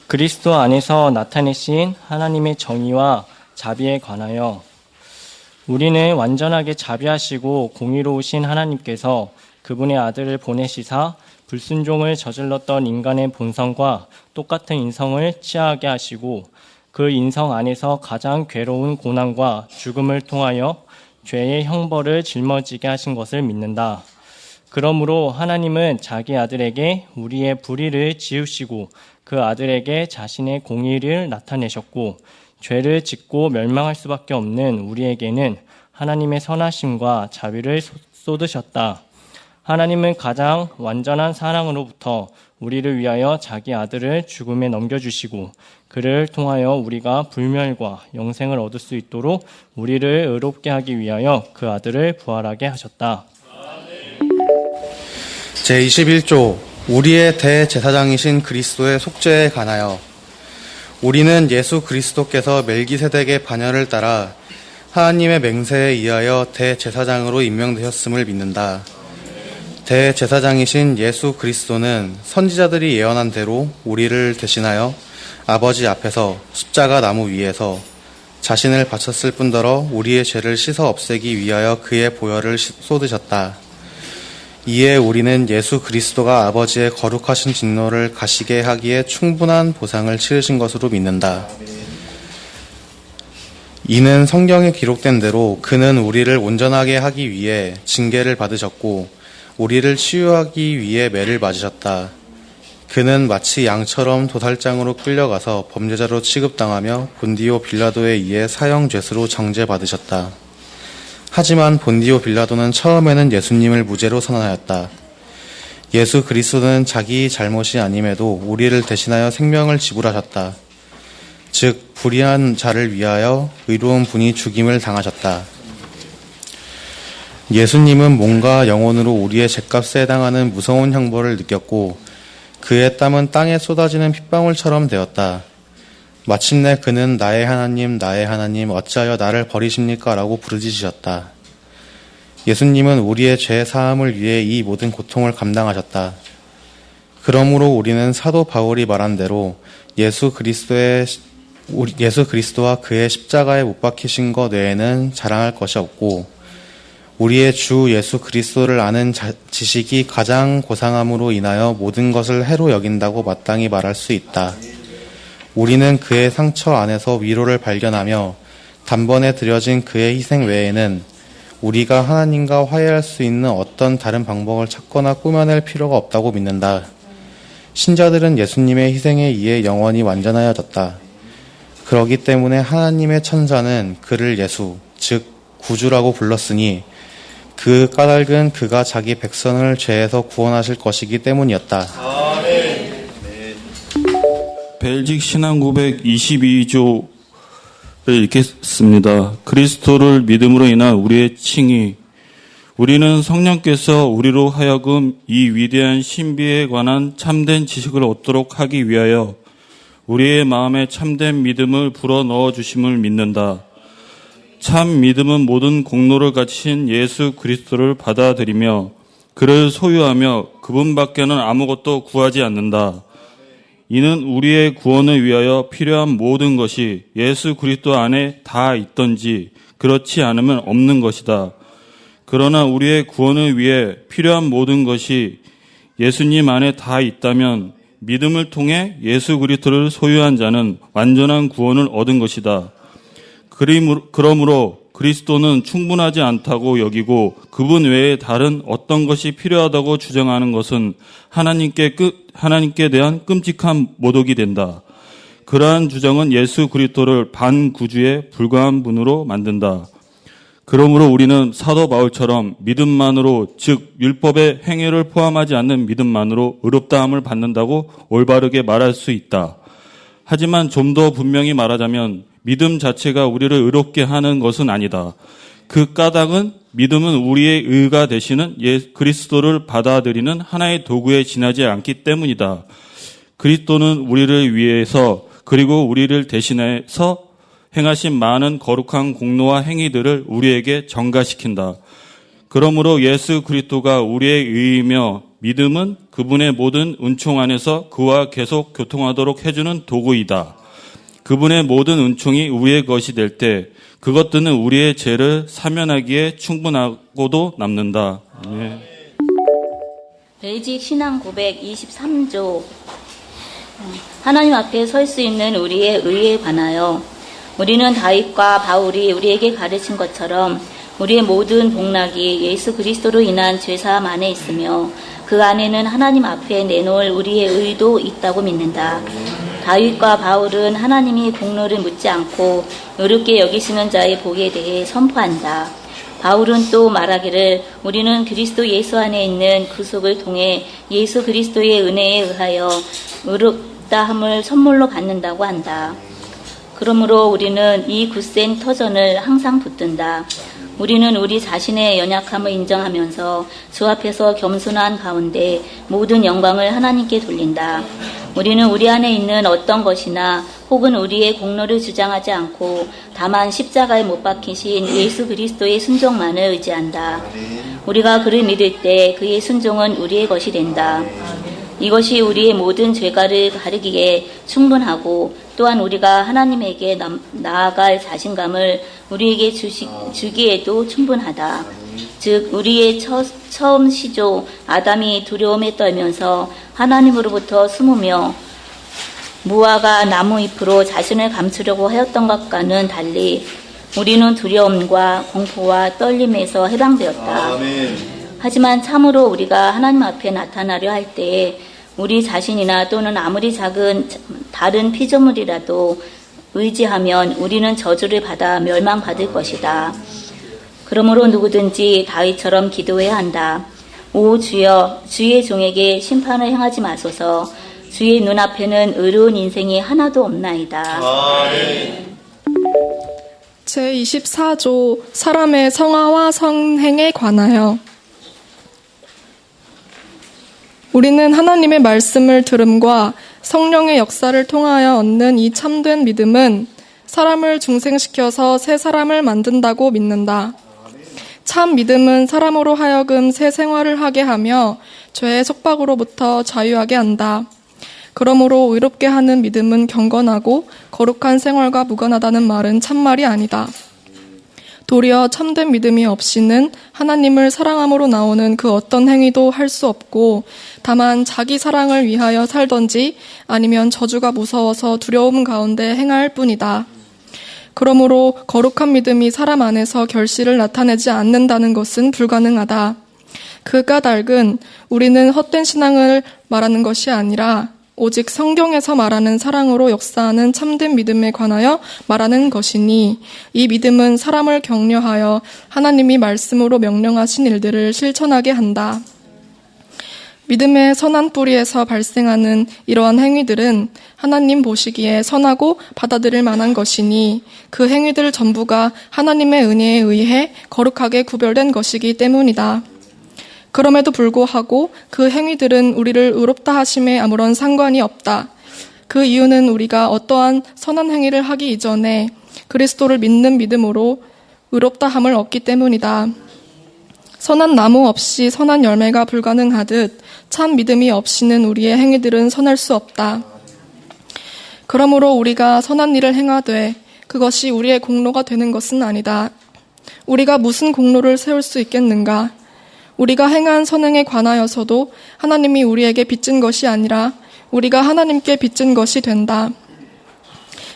그리스도 안에서 나타내신 하나님의 정의와 자비에 관하여 우리는 완전하게 자비하시고 공의로우신 하나님께서 그분의 아들을 보내시사 불순종을 저질렀던 인간의 본성과 똑같은 인성을 취하게 하시고 그 인성 안에서 가장 괴로운 고난과 죽음을 통하여 죄의 형벌을 짊어지게 하신 것을 믿는다. 그러므로 하나님은 자기 아들에게 우리의 불의를 지우시고 그 아들에게 자신의 공의를 나타내셨고 죄를 짓고 멸망할 수밖에 없는 우리에게는 하나님의 선하심과 자비를 쏟으셨다. 하나님은 가장 완전한 사랑으로부터 우리를 위하여 자기 아들을 죽음에 넘겨주시고 그를 통하여 우리가 불멸과 영생을 얻을 수 있도록 우리를 의롭게 하기 위하여 그 아들을 부활하게 하셨다. 제21조 우리의 대제사장이신 그리스도의 속죄에 관하여 우리는 예수 그리스도께서 멜기세덱의 반열을 따라 하나님의 맹세에 의하여 대제사장으로 임명되셨음을 믿는다. 대제사장이신 예수 그리스도는 선지자들이 예언한 대로 우리를 대신하여 아버지 앞에서 십자가 나무 위에서 자신을 바쳤을 뿐더러 우리의 죄를 씻어 없애기 위하여 그의 보혈을 쏟으셨다. 이에 우리는 예수 그리스도가 아버지의 거룩하신 진노를 가시게 하기에 충분한 보상을 치르신 것으로 믿는다. 이는 성경에 기록된 대로 그는 우리를 온전하게 하기 위해 징계를 받으셨고 우리를 치유하기 위해 매를 맞으셨다. 그는 마치 양처럼 도살장으로 끌려가서 범죄자로 취급당하며 본디오 빌라도에 의해 사형 죄수로 정죄받으셨다. 하지만 본디오 빌라도는 처음에는 예수님을 무죄로 선언하였다. 예수 그리스도는 자기 잘못이 아님에도 우리를 대신하여 생명을 지불하셨다. 즉 불의한 자를 위하여 의로운 분이 죽임을 당하셨다. 예수님은 몸과 영혼으로 우리의 죗값에 해당하는 무서운 형벌을 느꼈고 그의 땀은 땅에 쏟아지는 핏방울처럼 되었다. 마침내 그는 나의 하나님 어찌하여 나를 버리십니까? 라고 부르짖으셨다. 예수님은 우리의 죄 사함을 위해 이 모든 고통을 감당하셨다. 그러므로 우리는 사도 바울이 말한 대로 예수 그리스도와 그의 십자가에 못 박히신 것 외에는 자랑할 것이 없고 우리의 주 예수 그리스도를 아는 지식이 가장 고상함으로 인하여 모든 것을 해로 여긴다고 마땅히 말할 수 있다. 우리는 그의 상처 안에서 위로를 발견하며 단번에 드려진 그의 희생 외에는 우리가 하나님과 화해할 수 있는 어떤 다른 방법을 찾거나 꾸며낼 필요가 없다고 믿는다. 신자들은 예수님의 희생에 의해 영원히 완전하여졌다. 그러기 때문에 하나님의 천사는 그를 예수, 즉 구주라고 불렀으니 그 까닭은 그가 자기 백성을 죄에서 구원하실 것이기 때문이었다. 벨직 신앙고백 22조를 읽겠습니다. 그리스도를 믿음으로 인한 우리의 칭의. 우리는 성령께서 우리로 하여금 이 위대한 신비에 관한 참된 지식을 얻도록 하기 위하여 우리의 마음에 참된 믿음을 불어넣어 주심을 믿는다. 참 믿음은 모든 공로를 갖추신 예수 그리스도를 받아들이며 그를 소유하며 그분밖에는 아무것도 구하지 않는다. 이는 우리의 구원을 위하여 필요한 모든 것이 예수 그리스도 안에 다 있던지 그렇지 않으면 없는 것이다. 그러나 우리의 구원을 위해 필요한 모든 것이 예수님 안에 다 있다면 믿음을 통해 예수 그리스도를 소유한 자는 완전한 구원을 얻은 것이다. 그러므로 그리스도는 충분하지 않다고 여기고 그분 외에 다른 어떤 것이 필요하다고 주장하는 것은 하나님께 대한 끔찍한 모독이 된다. 그러한 주장은 예수 그리스도를 반구주에 불과한 분으로 만든다. 그러므로 우리는 사도 바울처럼 믿음만으로, 즉 율법의 행위를 포함하지 않는 믿음만으로 의롭다함을 받는다고 올바르게 말할 수 있다. 하지만 좀 더 분명히 말하자면 믿음 자체가 우리를 의롭게 하는 것은 아니다. 그 까닭은 믿음은 우리의 의가 되시는 그리스도를 받아들이는 하나의 도구에 지나지 않기 때문이다. 그리스도는 우리를 위해서 그리고 우리를 대신해서 행하신 많은 거룩한 공로와 행위들을 우리에게 전가시킨다. 그러므로 예수 그리스도가 우리의 의이며 믿음은 그분의 모든 은총 안에서 그와 계속 교통하도록 해주는 도구이다. 그분의 모든 은총이 우리의 것이 될 때 그것들은 우리의 죄를 사면하기에 충분하고도 남는다. 아멘. 베이직 신앙 고백 23조. 하나님 앞에 설 수 있는 우리의 의에 관하여 우리는 다윗과 바울이 우리에게 가르친 것처럼 우리의 모든 복락이 예수 그리스도로 인한 죄사함 안에 있으며 그 안에는 하나님 앞에 내놓을 우리의 의도 있다고 믿는다. 다윗과 바울은 하나님이 공로를 묻지 않고 의롭게 여기시는 자의 복에 대해 선포한다. 바울은 또 말하기를 우리는 그리스도 예수 안에 있는 구속을 통해 예수 그리스도의 은혜에 의하여 의롭다함을 선물로 받는다고 한다. 그러므로 우리는 이 굳센 터전을 항상 붙든다. 우리는 우리 자신의 연약함을 인정하면서 주 앞에서 겸손한 가운데 모든 영광을 하나님께 돌린다. 우리는 우리 안에 있는 어떤 것이나 혹은 우리의 공로를 주장하지 않고 다만 십자가에 못 박히신 예수 그리스도의 순종만을 의지한다. 우리가 그를 믿을 때 그의 순종은 우리의 것이 된다. 이것이 우리의 모든 죄가를 가르기에 충분하고 또한 우리가 하나님에게 나아갈 자신감을 우리에게 주기에도 충분하다. 즉 우리의 처음 시조 아담이 두려움에 떨면서 하나님으로부터 숨으며 무화과 나무 잎으로 자신을 감추려고 하였던 것과는 달리 우리는 두려움과 공포와 떨림에서 해방되었다. 하지만 참으로 우리가 하나님 앞에 나타나려 할 때에 우리 자신이나 또는 아무리 작은 다른 피조물이라도 의지하면 우리는 저주를 받아 멸망받을 것이다. 그러므로 누구든지 다윗처럼 기도해야 한다. 오 주여, 주의 종에게 심판을 행하지 마소서. 주의 눈앞에는 의로운 인생이 하나도 없나이다. 제24조 사람의 성화와 성행에 관하여 우리는 하나님의 말씀을 들음과 성령의 역사를 통하여 얻는 이 참된 믿음은 사람을 중생시켜서 새 사람을 만든다고 믿는다. 참 믿음은 사람으로 하여금 새 생활을 하게 하며 죄의 속박으로부터 자유하게 한다. 그러므로 의롭게 하는 믿음은 경건하고 거룩한 생활과 무관하다는 말은 참말이 아니다. 도리어 참된 믿음이 없이는 하나님을 사랑함으로 나오는 그 어떤 행위도 할 수 없고 다만 자기 사랑을 위하여 살던지 아니면 저주가 무서워서 두려움 가운데 행할 뿐이다. 그러므로 거룩한 믿음이 사람 안에서 결실을 나타내지 않는다는 것은 불가능하다. 그 까닭은 우리는 헛된 신앙을 말하는 것이 아니라 오직 성경에서 말하는 사랑으로 역사하는 참된 믿음에 관하여 말하는 것이니 이 믿음은 사람을 격려하여 하나님이 말씀으로 명령하신 일들을 실천하게 한다. 믿음의 선한 뿌리에서 발생하는 이러한 행위들은 하나님 보시기에 선하고 받아들일 만한 것이니 그 행위들 전부가 하나님의 은혜에 의해 거룩하게 구별된 것이기 때문이다. 그럼에도 불구하고 그 행위들은 우리를 의롭다 하심에 아무런 상관이 없다. 그 이유는 우리가 어떠한 선한 행위를 하기 이전에 그리스도를 믿는 믿음으로 의롭다 함을 얻기 때문이다. 선한 나무 없이 선한 열매가 불가능하듯 참 믿음이 없이는 우리의 행위들은 선할 수 없다. 그러므로 우리가 선한 일을 행하되 그것이 우리의 공로가 되는 것은 아니다. 우리가 무슨 공로를 세울 수 있겠는가? 우리가 행한 선행에 관하여서도 하나님이 우리에게 빚진 것이 아니라 우리가 하나님께 빚진 것이 된다.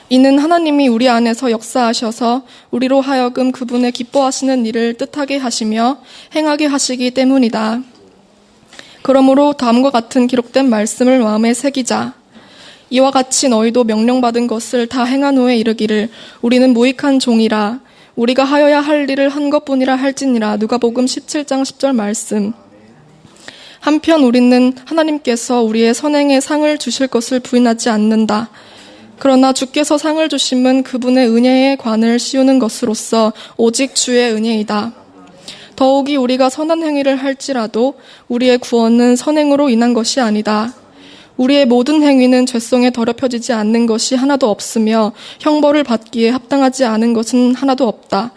이는 하나님이 우리 안에서 역사하셔서 우리로 하여금 그분의 기뻐하시는 일을 뜻하게 하시며 행하게 하시기 때문이다. 그러므로 다음과 같은 기록된 말씀을 마음에 새기자. 이와 같이 너희도 명령받은 것을 다 행한 후에 이르기를 우리는 무익한 종이라 우리가 하여야 할 일을 한 것뿐이라 할지니라. 누가복음 17장 10절 말씀. 한편 우리는 하나님께서 우리의 선행에 상을 주실 것을 부인하지 않는다. 그러나 주께서 상을 주심은 그분의 은혜의 관을 씌우는 것으로서 오직 주의 은혜이다. 더욱이 우리가 선한 행위를 할지라도 우리의 구원은 선행으로 인한 것이 아니다. 우리의 모든 행위는 죄성에 더럽혀지지 않는 것이 하나도 없으며 형벌을 받기에 합당하지 않은 것은 하나도 없다.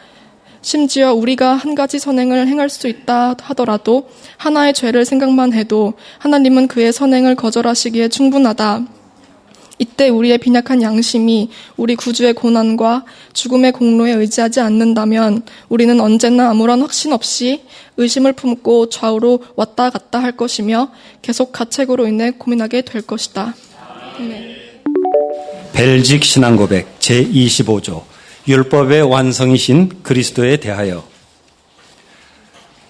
심지어 우리가 한 가지 선행을 행할 수 있다 하더라도 하나의 죄를 생각만 해도 하나님은 그의 선행을 거절하시기에 충분하다. 이때 우리의 빈약한 양심이 우리 구주의 고난과 죽음의 공로에 의지하지 않는다면 우리는 언제나 아무런 확신 없이 의심을 품고 좌우로 왔다 갔다 할 것이며 계속 가책으로 인해 고민하게 될 것이다. 네. 벨직 신앙고백 제25조 율법의 완성이신 그리스도에 대하여.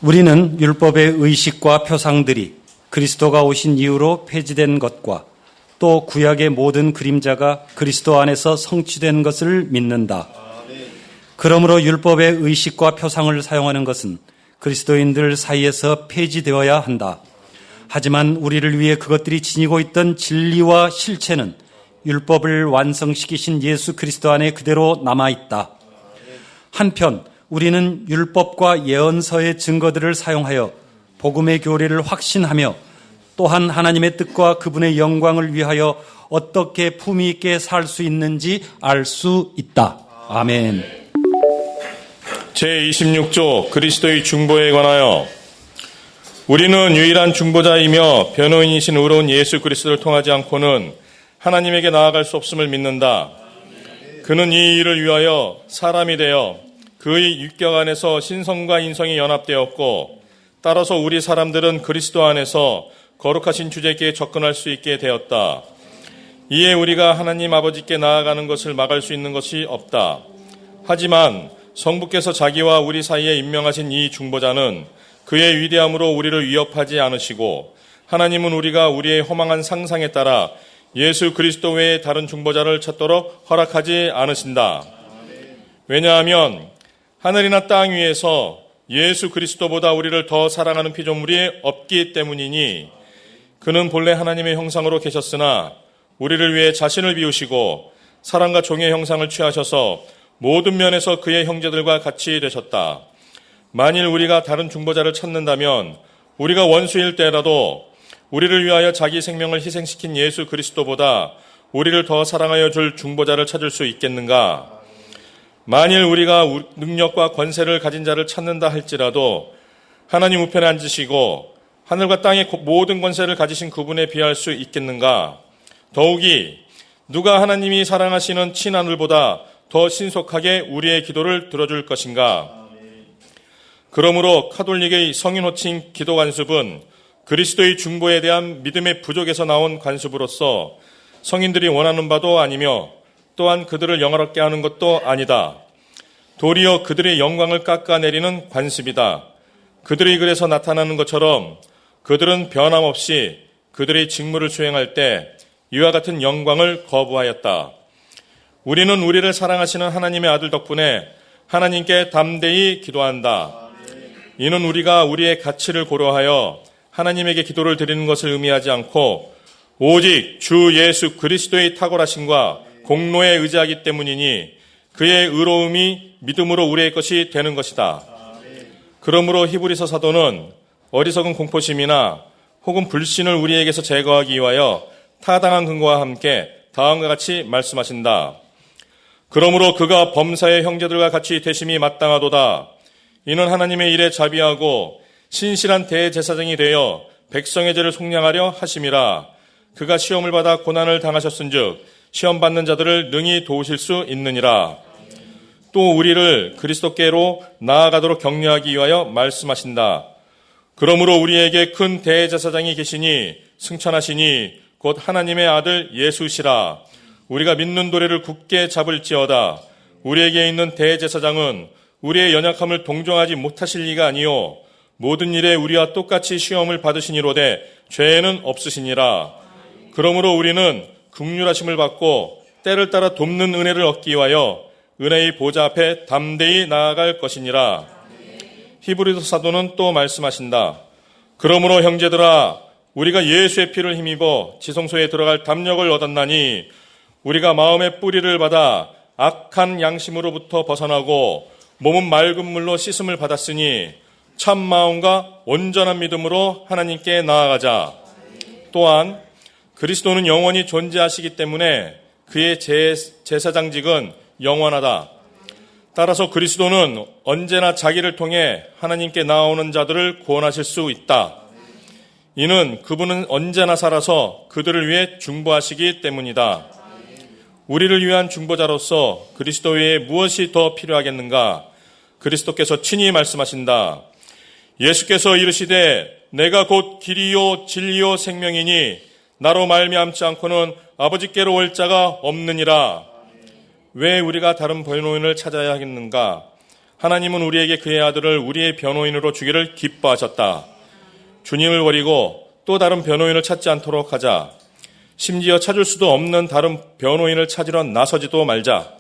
우리는 율법의 의식과 표상들이 그리스도가 오신 이후로 폐지된 것과 또 구약의 모든 그림자가 그리스도 안에서 성취된 것을 믿는다. 그러므로 율법의 의식과 표상을 사용하는 것은 그리스도인들 사이에서 폐지되어야 한다. 하지만 우리를 위해 그것들이 지니고 있던 진리와 실체는 율법을 완성시키신 예수 그리스도 안에 그대로 남아있다. 한편 우리는 율법과 예언서의 증거들을 사용하여 복음의 교리를 확신하며 또한 하나님의 뜻과 그분의 영광을 위하여 어떻게 품위 있게 살 수 있는지 알 수 있다. 아멘. 제26조 그리스도의 중보에 관하여. 우리는 유일한 중보자이며 변호인이신 의로운 예수 그리스도를 통하지 않고는 하나님에게 나아갈 수 없음을 믿는다. 그는 이 일을 위하여 사람이 되어 그의 육격 안에서 신성과 인성이 연합되었고, 따라서 우리 사람들은 그리스도 안에서 거룩하신 주제께 접근할 수 있게 되었다. 이에 우리가 하나님 아버지께 나아가는 것을 막을 수 있는 것이 없다. 하지만 성부께서 자기와 우리 사이에 임명하신 이 중보자는 그의 위대함으로 우리를 위협하지 않으시고, 하나님은 우리가 우리의 허망한 상상에 따라 예수 그리스도 외에 다른 중보자를 찾도록 허락하지 않으신다. 왜냐하면 하늘이나 땅 위에서 예수 그리스도보다 우리를 더 사랑하는 피조물이 없기 때문이니, 그는 본래 하나님의 형상으로 계셨으나 우리를 위해 자신을 비우시고 사람과 종의 형상을 취하셔서 모든 면에서 그의 형제들과 같이 되셨다. 만일 우리가 다른 중보자를 찾는다면 우리가 원수일 때라도 우리를 위하여 자기 생명을 희생시킨 예수 그리스도보다 우리를 더 사랑하여 줄 중보자를 찾을 수 있겠는가? 만일 우리가 능력과 권세를 가진 자를 찾는다 할지라도 하나님 우편에 앉으시고 하늘과 땅의 모든 권세를 가지신 그분에 비할 수 있겠는가? 더욱이 누가 하나님이 사랑하시는 친하늘보다 더 신속하게 우리의 기도를 들어줄 것인가? 그러므로 카톨릭의 성인 호칭 기도 관습은 그리스도의 중보에 대한 믿음의 부족에서 나온 관습으로서 성인들이 원하는 바도 아니며 또한 그들을 영화롭게 하는 것도 아니다. 도리어 그들의 영광을 깎아내리는 관습이다. 그들의 글에서 나타나는 것처럼 그들은 변함없이 그들의 직무를 수행할 때 이와 같은 영광을 거부하였다. 우리는 우리를 사랑하시는 하나님의 아들 덕분에 하나님께 담대히 기도한다. 이는 우리가 우리의 가치를 고려하여 하나님에게 기도를 드리는 것을 의미하지 않고 오직 주 예수 그리스도의 탁월하심과 공로에 의지하기 때문이니 그의 의로움이 믿음으로 우리의 것이 되는 것이다. 그러므로 히브리서 사도는 어리석은 공포심이나 혹은 불신을 우리에게서 제거하기 위하여 타당한 근거와 함께 다음과 같이 말씀하신다. 그러므로 그가 범사의 형제들과 같이 되심이 마땅하도다. 이는 하나님의 일에 자비하고 신실한 대제사장이 되어 백성의 죄를 속량하려 하심이라. 그가 시험을 받아 고난을 당하셨은즉 시험 받는 자들을 능히 도우실 수 있느니라. 또 우리를 그리스도께로 나아가도록 격려하기 위하여 말씀하신다. 그러므로 우리에게 큰 대제사장이 계시니 승천하시니 곧 하나님의 아들 예수시라. 우리가 믿는 도리를 굳게 잡을지어다. 우리에게 있는 대제사장은 우리의 연약함을 동정하지 못하실 리가 아니요 모든 일에 우리와 똑같이 시험을 받으시니로되 죄는 없으시니라. 그러므로 우리는 긍휼하심을 받고 때를 따라 돕는 은혜를 얻기 위하여 은혜의 보좌 앞에 담대히 나아갈 것이니라. 히브리서 사도는 또 말씀하신다. 그러므로 형제들아, 우리가 예수의 피를 힘입어 지성소에 들어갈 담력을 얻었나니 우리가 마음의 뿌리를 받아 악한 양심으로부터 벗어나고 몸은 맑은 물로 씻음을 받았으니 참 마음과 온전한 믿음으로 하나님께 나아가자. 또한 그리스도는 영원히 존재하시기 때문에 그의 제사장직은 영원하다. 따라서 그리스도는 언제나 자기를 통해 하나님께 나아오는 자들을 구원하실 수 있다. 이는 그분은 언제나 살아서 그들을 위해 중보하시기 때문이다. 우리를 위한 중보자로서 그리스도 외에 무엇이 더 필요하겠는가? 그리스도께서 친히 말씀하신다. 예수께서 이르시되 내가 곧 길이요 진리요 생명이니 나로 말미암지 않고는 아버지께로 올 자가 없느니라. 왜 우리가 다른 변호인을 찾아야 하겠는가? 하나님은 우리에게 그의 아들을 우리의 변호인으로 주기를 기뻐하셨다. 주님을 버리고 또 다른 변호인을 찾지 않도록 하자. 심지어 찾을 수도 없는 다른 변호인을 찾으러 나서지도 말자.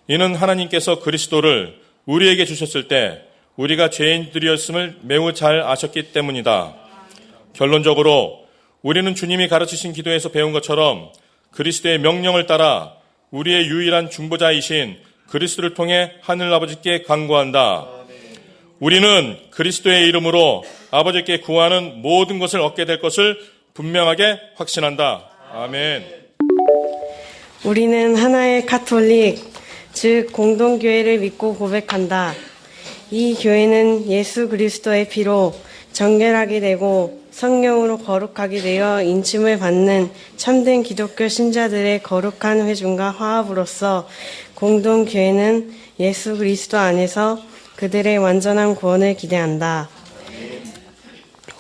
이는 하나님께서 그리스도를 우리에게 주셨을 때 우리가 죄인들이었음을 매우 잘 아셨기 때문이다. 결론적으로 우리는 주님이 가르치신 기도에서 배운 것처럼 그리스도의 명령을 따라 우리의 유일한 중보자이신 그리스도를 통해 하늘아버지께 간구한다. 우리는 그리스도의 이름으로 아버지께 구하는 모든 것을 얻게 될 것을 분명하게 확신한다. 아멘. 우리는 하나의 가톨릭, 즉 공동교회를 믿고 고백한다. 이 교회는 예수 그리스도의 피로 정결하게 되고 성령으로 거룩하게 되어 인침을 받는 참된 기독교 신자들의 거룩한 회중과 화합으로서 공동교회는 예수 그리스도 안에서 그들의 완전한 구원을 기대한다.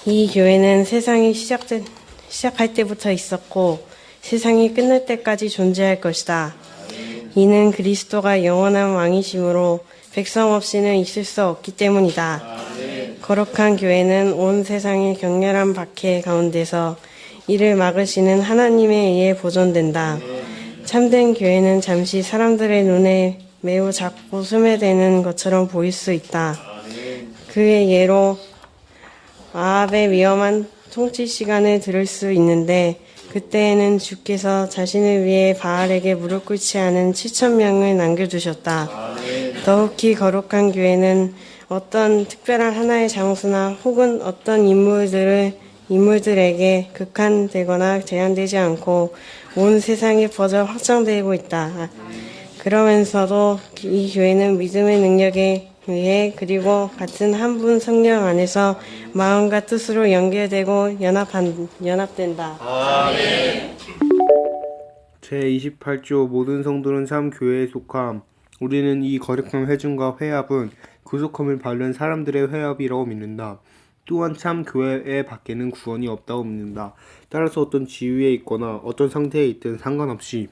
이 교회는 세상이 시작할 때부터 있었고 세상이 끝날 때까지 존재할 것이다. 이는 그리스도가 영원한 왕이시므로 백성 없이는 있을 수 없기 때문이다. 거룩한 교회는 온 세상의 격렬한 박해 가운데서 이를 막으시는 하나님에 의해 보존된다. 참된 교회는 잠시 사람들의 눈에 매우 작고 소멸되는 것처럼 보일 수 있다. 그의 예로 아합의 위험한 통치 시간을 들을 수 있는데 그때에는 주께서 자신을 위해 바알에게 무릎 꿇지 않은 7,000명을 남겨두셨다. 더욱이 거룩한 교회는 어떤 특별한 하나의 장소나 혹은 어떤 인물들에게 극한되거나 제한되지 않고 온 세상에 퍼져 확장되고 있다. 그러면서도 이 교회는 믿음의 능력에 의해 그리고 같은 한 분 성령 안에서 마음과 뜻으로 연결되고 연합된다. 아멘. 제28조 모든 성도는 참 교회에 속함. 우리는 이 거룩한 회중과 회합은 구속함을 받는 사람들의 회합이라고 믿는다. 또한 참 교회 밖에는 구원이 없다고 믿는다. 따라서 어떤 지위에 있거나 어떤 상태에 있든 상관없이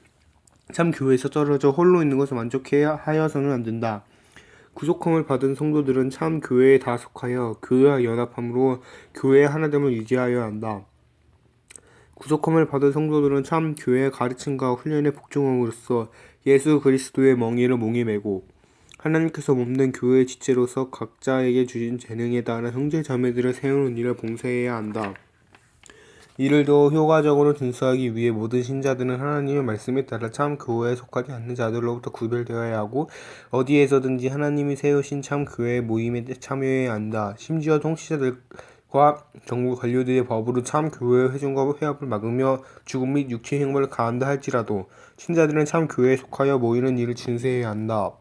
참 교회에서 떨어져 홀로 있는 것을 만족하여서는 안 된다. 구속함을 받은 성도들은 참 교회에 다 속하여 교회와 연합함으로 교회의 하나됨을 유지하여야 한다. 구속함을 받은 성도들은 참 교회의 가르침과 훈련에 복종함으로써 예수 그리스도의 멍에를 목에 메고 하나님께서 몸된 교회의 지체로서 각자에게 주신 재능에 따라 형제 자매들을 세우는 일을 봉사해야 한다. 이를 더 효과적으로 준수하기 위해 모든 신자들은 하나님의 말씀에 따라 참 교회에 속하지 않는 자들로부터 구별되어야 하고 어디에서든지 하나님이 세우신 참 교회의 모임에 참여해야 한다. 심지어 통치자들과 정부 관료들의 법으로 참 교회의 회중과 회합을 막으며 죽음 및 육체 형벌을 가한다 할지라도 신자들은 참 교회에 속하여 모이는 일을 준수해야 한다.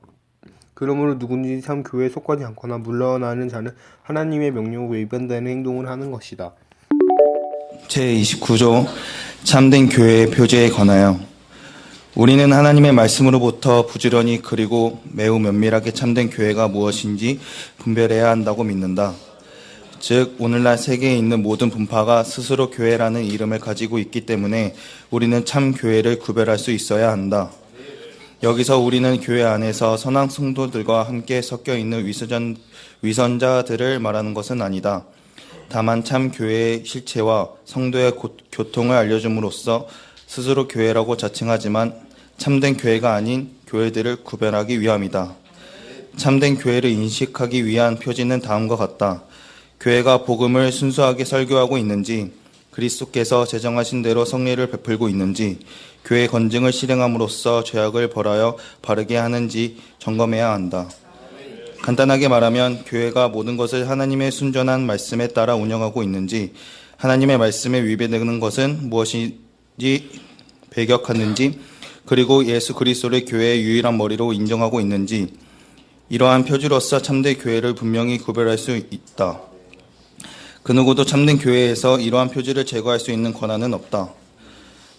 그러므로 누구든지 참 교회에 속하지 않거나 물러나는 자는 하나님의 명령을 위반되는 행동을 하는 것이다. 제29조 참된 교회의 표제에 관하여 우리는 하나님의 말씀으로부터 부지런히 그리고 매우 면밀하게 참된 교회가 무엇인지 분별해야 한다고 믿는다. 즉 오늘날 세계에 있는 모든 분파가 스스로 교회라는 이름을 가지고 있기 때문에 우리는 참 교회를 구별할 수 있어야 한다. 여기서 우리는 교회 안에서 선한 성도들과 함께 섞여 있는 위선자들을 말하는 것은 아니다. 다만 참 교회의 실체와 성도의 교통을 알려줌으로써 스스로 교회라고 자칭하지만 참된 교회가 아닌 교회들을 구별하기 위함이다. 참된 교회를 인식하기 위한 표지는 다음과 같다. 교회가 복음을 순수하게 설교하고 있는지, 그리스도께서 제정하신 대로 성례를 베풀고 있는지, 교회 건증을 실행함으로써 죄악을 벌하여 바르게 하는지 점검해야 한다. 간단하게 말하면 교회가 모든 것을 하나님의 순전한 말씀에 따라 운영하고 있는지, 하나님의 말씀에 위배되는 것은 무엇인지 배격하는지, 그리고 예수 그리스도를 교회의 유일한 머리로 인정하고 있는지, 이러한 표지로서 참된 교회를 분명히 구별할 수 있다. 그 누구도 참된 교회에서 이러한 표지를 제거할 수 있는 권한은 없다.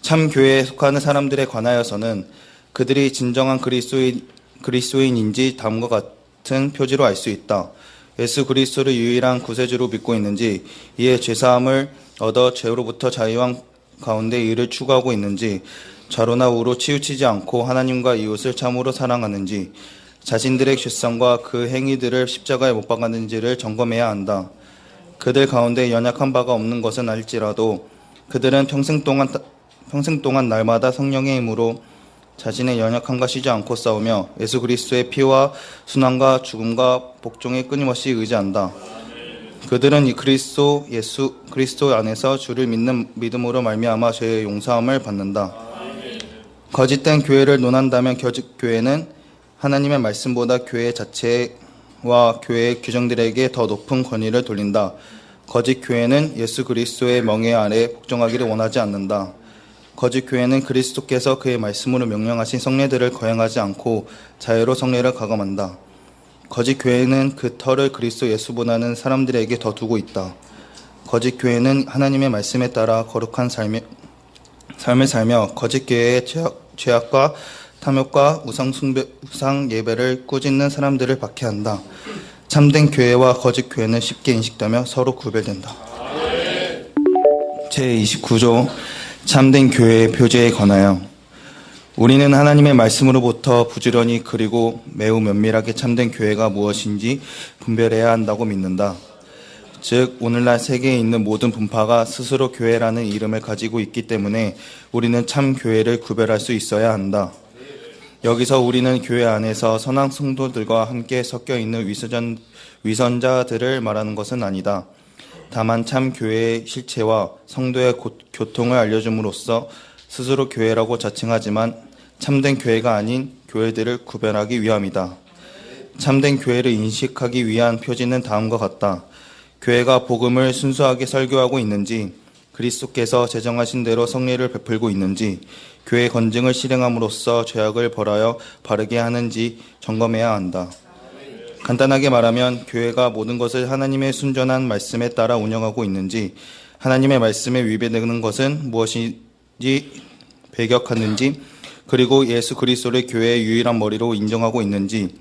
참 교회에 속하는 사람들에 관하여서는 그들이 진정한 그리스도인인지 다음과 같은 표지로 알 수 있다. 예수 그리스도를 유일한 구세주로 믿고 있는지, 이에 죄사함을 얻어 죄로부터 자유한 가운데 이를 추구하고 있는지, 좌로나 우로 치우치지 않고 하나님과 이웃을 참으로 사랑하는지, 자신들의 죄성과 그 행위들을 십자가에 못 박았는지를 점검해야 한다. 그들 가운데 연약한 바가 없는 것은 알지라도 그들은 평생 동안 날마다 성령의 힘으로 자신의 연약함과 쉬지 않고 싸우며 예수 그리스도의 피와 순환과 죽음과 복종에 끊임없이 의지한다. 그들은 이 예수 그리스도 안에서 주를 믿는 믿음으로 말미암아 죄의 용서함을 받는다. 거짓된 교회를 논한다면 거짓 교회는 하나님의 말씀보다 교회 자체와 교회의 규정들에게 더 높은 권위를 돌린다. 거짓 교회는 예수 그리스도의 멍에 아래 복종하기를 원하지 않는다. 거짓 교회는 그리스도께서 그의 말씀으로 명령하신 성례들을 거행하지 않고 자유로 성례를 가감한다. 거짓 교회는 그 털을 그리스도 예수보다는 사람들에게 더 두고 있다. 거짓 교회는 하나님의 말씀에 따라 거룩한 삶을 살며 거짓 교회의 죄악과 탐욕과 우상 예배를 꾸짖는 사람들을 박해한다. 참된 교회와 거짓 교회는 쉽게 인식되며 서로 구별된다. 제29조 참된 교회의 표제에 관하여 우리는 하나님의 말씀으로부터 부지런히 그리고 매우 면밀하게 참된 교회가 무엇인지 분별해야 한다고 믿는다. 즉 오늘날 세계에 있는 모든 분파가 스스로 교회라는 이름을 가지고 있기 때문에 우리는 참 교회를 구별할 수 있어야 한다. 여기서 우리는 교회 안에서 선한 성도들과 함께 섞여 있는 위선자들을 말하는 것은 아니다. 다만 참 교회의 실체와 성도의 교통을 알려줌으로써 스스로 교회라고 자칭하지만 참된 교회가 아닌 교회들을 구별하기 위함이다. 참된 교회를 인식하기 위한 표지는 다음과 같다. 교회가 복음을 순수하게 설교하고 있는지, 그리스도께서 제정하신 대로 성례를 베풀고 있는지, 교회 건증을 실행함으로써 죄악을 벌하여 바르게 하는지 점검해야 한다. 간단하게 말하면 교회가 모든 것을 하나님의 순전한 말씀에 따라 운영하고 있는지, 하나님의 말씀에 위배되는 것은 무엇인지 배격하는지, 그리고 예수 그리스도를 교회의 유일한 머리로 인정하고 있는지,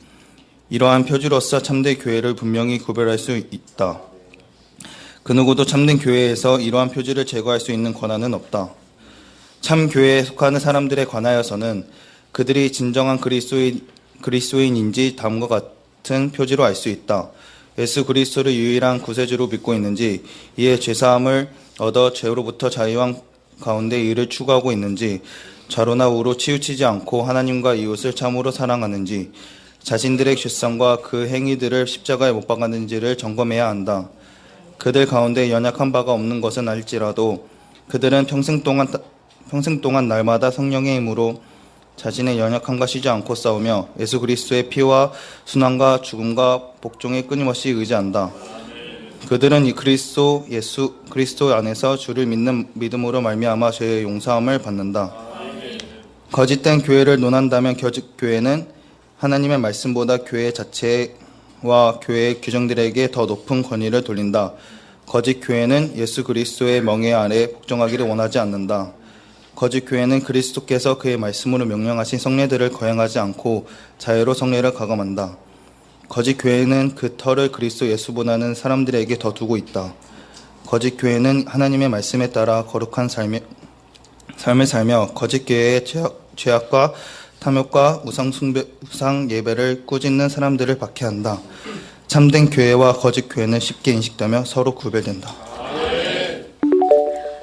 이러한 표지로서 참된 교회를 분명히 구별할 수 있다. 그 누구도 참된 교회에서 이러한 표지를 제거할 수 있는 권한은 없다. 참 교회에 속하는 사람들에 관하여서는 그들이 진정한 그리스도인인지 다음과 같은 표지로 알 수 있다. 예수 그리스도를 유일한 구세주로 믿고 있는지, 이에 죄사함을 얻어 죄로부터 자유한 가운데 이를 추구하고 있는지, 좌로나 우로 치우치지 않고 하나님과 이웃을 참으로 사랑하는지, 자신들의 죄성과 그 행위들을 십자가에 못 박았는지를 점검해야 한다. 그들 가운데 연약한 바가 없는 것은 알지라도 그들은 평생 동안 날마다 성령의 힘으로 자신의 연약함과 쉬지 않고 싸우며 예수 그리스도의 피와 순환과 죽음과 복종에 끊임없이 의지한다. 그들은 예수 그리스도 안에서 주를 믿는 믿음으로 말미암아 죄의 용서함을 받는다. 거짓된 교회를 논한다면 거짓 교회는 하나님의 말씀보다 교회 자체와 교회의 규정들에게 더 높은 권위를 돌린다. 거짓 교회는 예수 그리스도의 멍에 아래 복종하기를 원하지 않는다. 거짓 교회는 그리스도께서 그의 말씀으로 명령하신 성례들을 거행하지 않고 자유로 성례를 가감한다. 거짓 교회는 그 털을 그리스도 예수보다는 사람들에게 더 두고 있다. 거짓 교회는 하나님의 말씀에 따라 거룩한 삶을 살며 거짓 교회의 죄악과 탐욕과 우상 예배를 꾸짖는 사람들을 박해한다. 참된 교회와 거짓 교회는 쉽게 인식되며 서로 구별된다.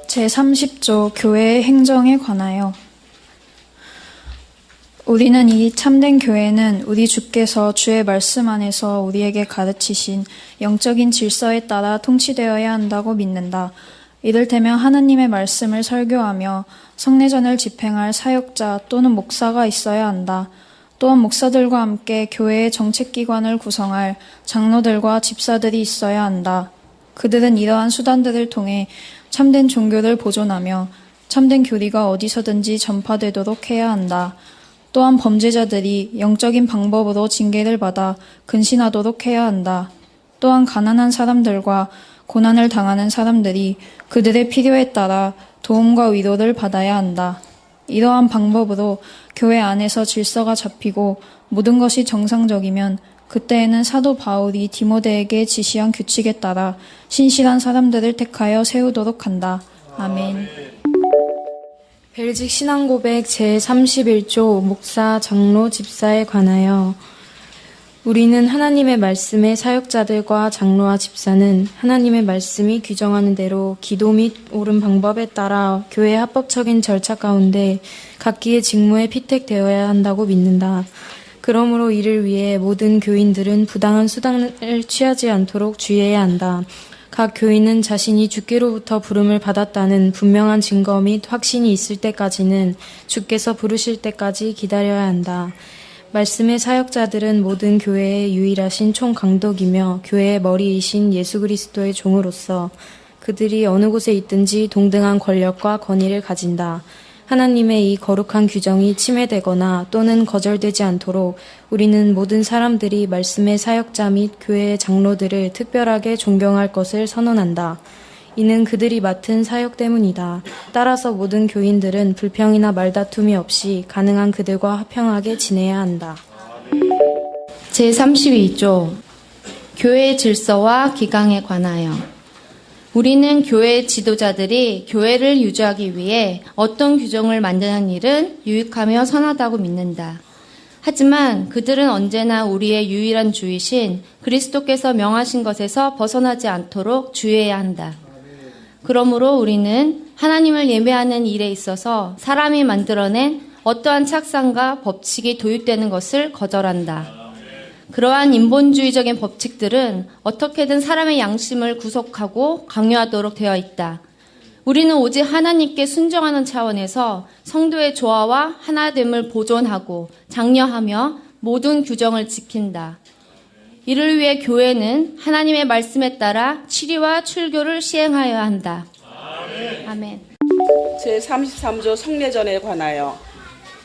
제30조 교회의 행정에 관하여 우리는 이 참된 교회는 우리 주께서 주의 말씀 안에서 우리에게 가르치신 영적인 질서에 따라 통치되어야 한다고 믿는다. 이를테면 하나님의 말씀을 설교하며 성례전을 집행할 사역자 또는 목사가 있어야 한다. 또한 목사들과 함께 교회의 정책기관을 구성할 장로들과 집사들이 있어야 한다. 그들은 이러한 수단들을 통해 참된 종교를 보존하며 참된 교리가 어디서든지 전파되도록 해야 한다. 또한 범죄자들이 영적인 방법으로 징계를 받아 근신하도록 해야 한다. 또한 가난한 사람들과 고난을 당하는 사람들이 그들의 필요에 따라 도움과 위로를 받아야 한다. 이러한 방법으로 교회 안에서 질서가 잡히고 모든 것이 정상적이면 그때에는 사도 바울이 디모데에게 지시한 규칙에 따라 신실한 사람들을 택하여 세우도록 한다. 아멘. 벨직 신앙고백 제31조 목사, 장로, 집사에 관하여 우리는 하나님의 말씀의 사역자들과 장로와 집사는 하나님의 말씀이 규정하는 대로 기도 및 옳은 방법에 따라 교회의 합법적인 절차 가운데 각기의 직무에 피택되어야 한다고 믿는다. 그러므로 이를 위해 모든 교인들은 부당한 수단을 취하지 않도록 주의해야 한다. 각 교인은 자신이 주께로부터 부름을 받았다는 분명한 증거 및 확신이 있을 때까지는 주께서 부르실 때까지 기다려야 한다. 말씀의 사역자들은 모든 교회의 유일하신 총강독이며 교회의 머리이신 예수 그리스도의 종으로서 그들이 어느 곳에 있든지 동등한 권력과 권위를 가진다. 하나님의 이 거룩한 규정이 침해되거나 또는 거절되지 않도록 우리는 모든 사람들이 말씀의 사역자 및 교회의 장로들을 특별하게 존경할 것을 선언한다. 이는 그들이 맡은 사역 때문이다. 따라서 모든 교인들은 불평이나 말다툼이 없이 가능한 그들과 화평하게 지내야 한다. 제32조 교회의 질서와 기강에 관하여 우리는 교회 지도자들이 교회를 유지하기 위해 어떤 규정을 만드는 일은 유익하며 선하다고 믿는다. 하지만 그들은 언제나 우리의 유일한 주이신 그리스도께서 명하신 것에서 벗어나지 않도록 주의해야 한다. 그러므로 우리는 하나님을 예배하는 일에 있어서 사람이 만들어낸 어떠한 착상과 법칙이 도입되는 것을 거절한다. 그러한 인본주의적인 법칙들은 어떻게든 사람의 양심을 구속하고 강요하도록 되어 있다. 우리는 오직 하나님께 순종하는 차원에서 성도의 조화와 하나됨을 보존하고 장려하며 모든 규정을 지킨다. 이를 위해 교회는 하나님의 말씀에 따라 치리와 출교를 시행하여야 한다. 아멘. 제33조 성례전에 관하여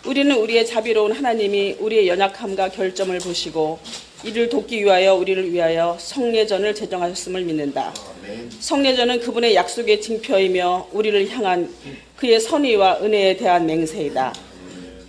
우리는 우리의 자비로운 하나님이 우리의 연약함과 결점을 보시고 이를 돕기 위하여 우리를 위하여 성례전을 제정하셨음을 믿는다. 성례전은 그분의 약속의 징표이며 우리를 향한 그의 선의와 은혜에 대한 맹세이다.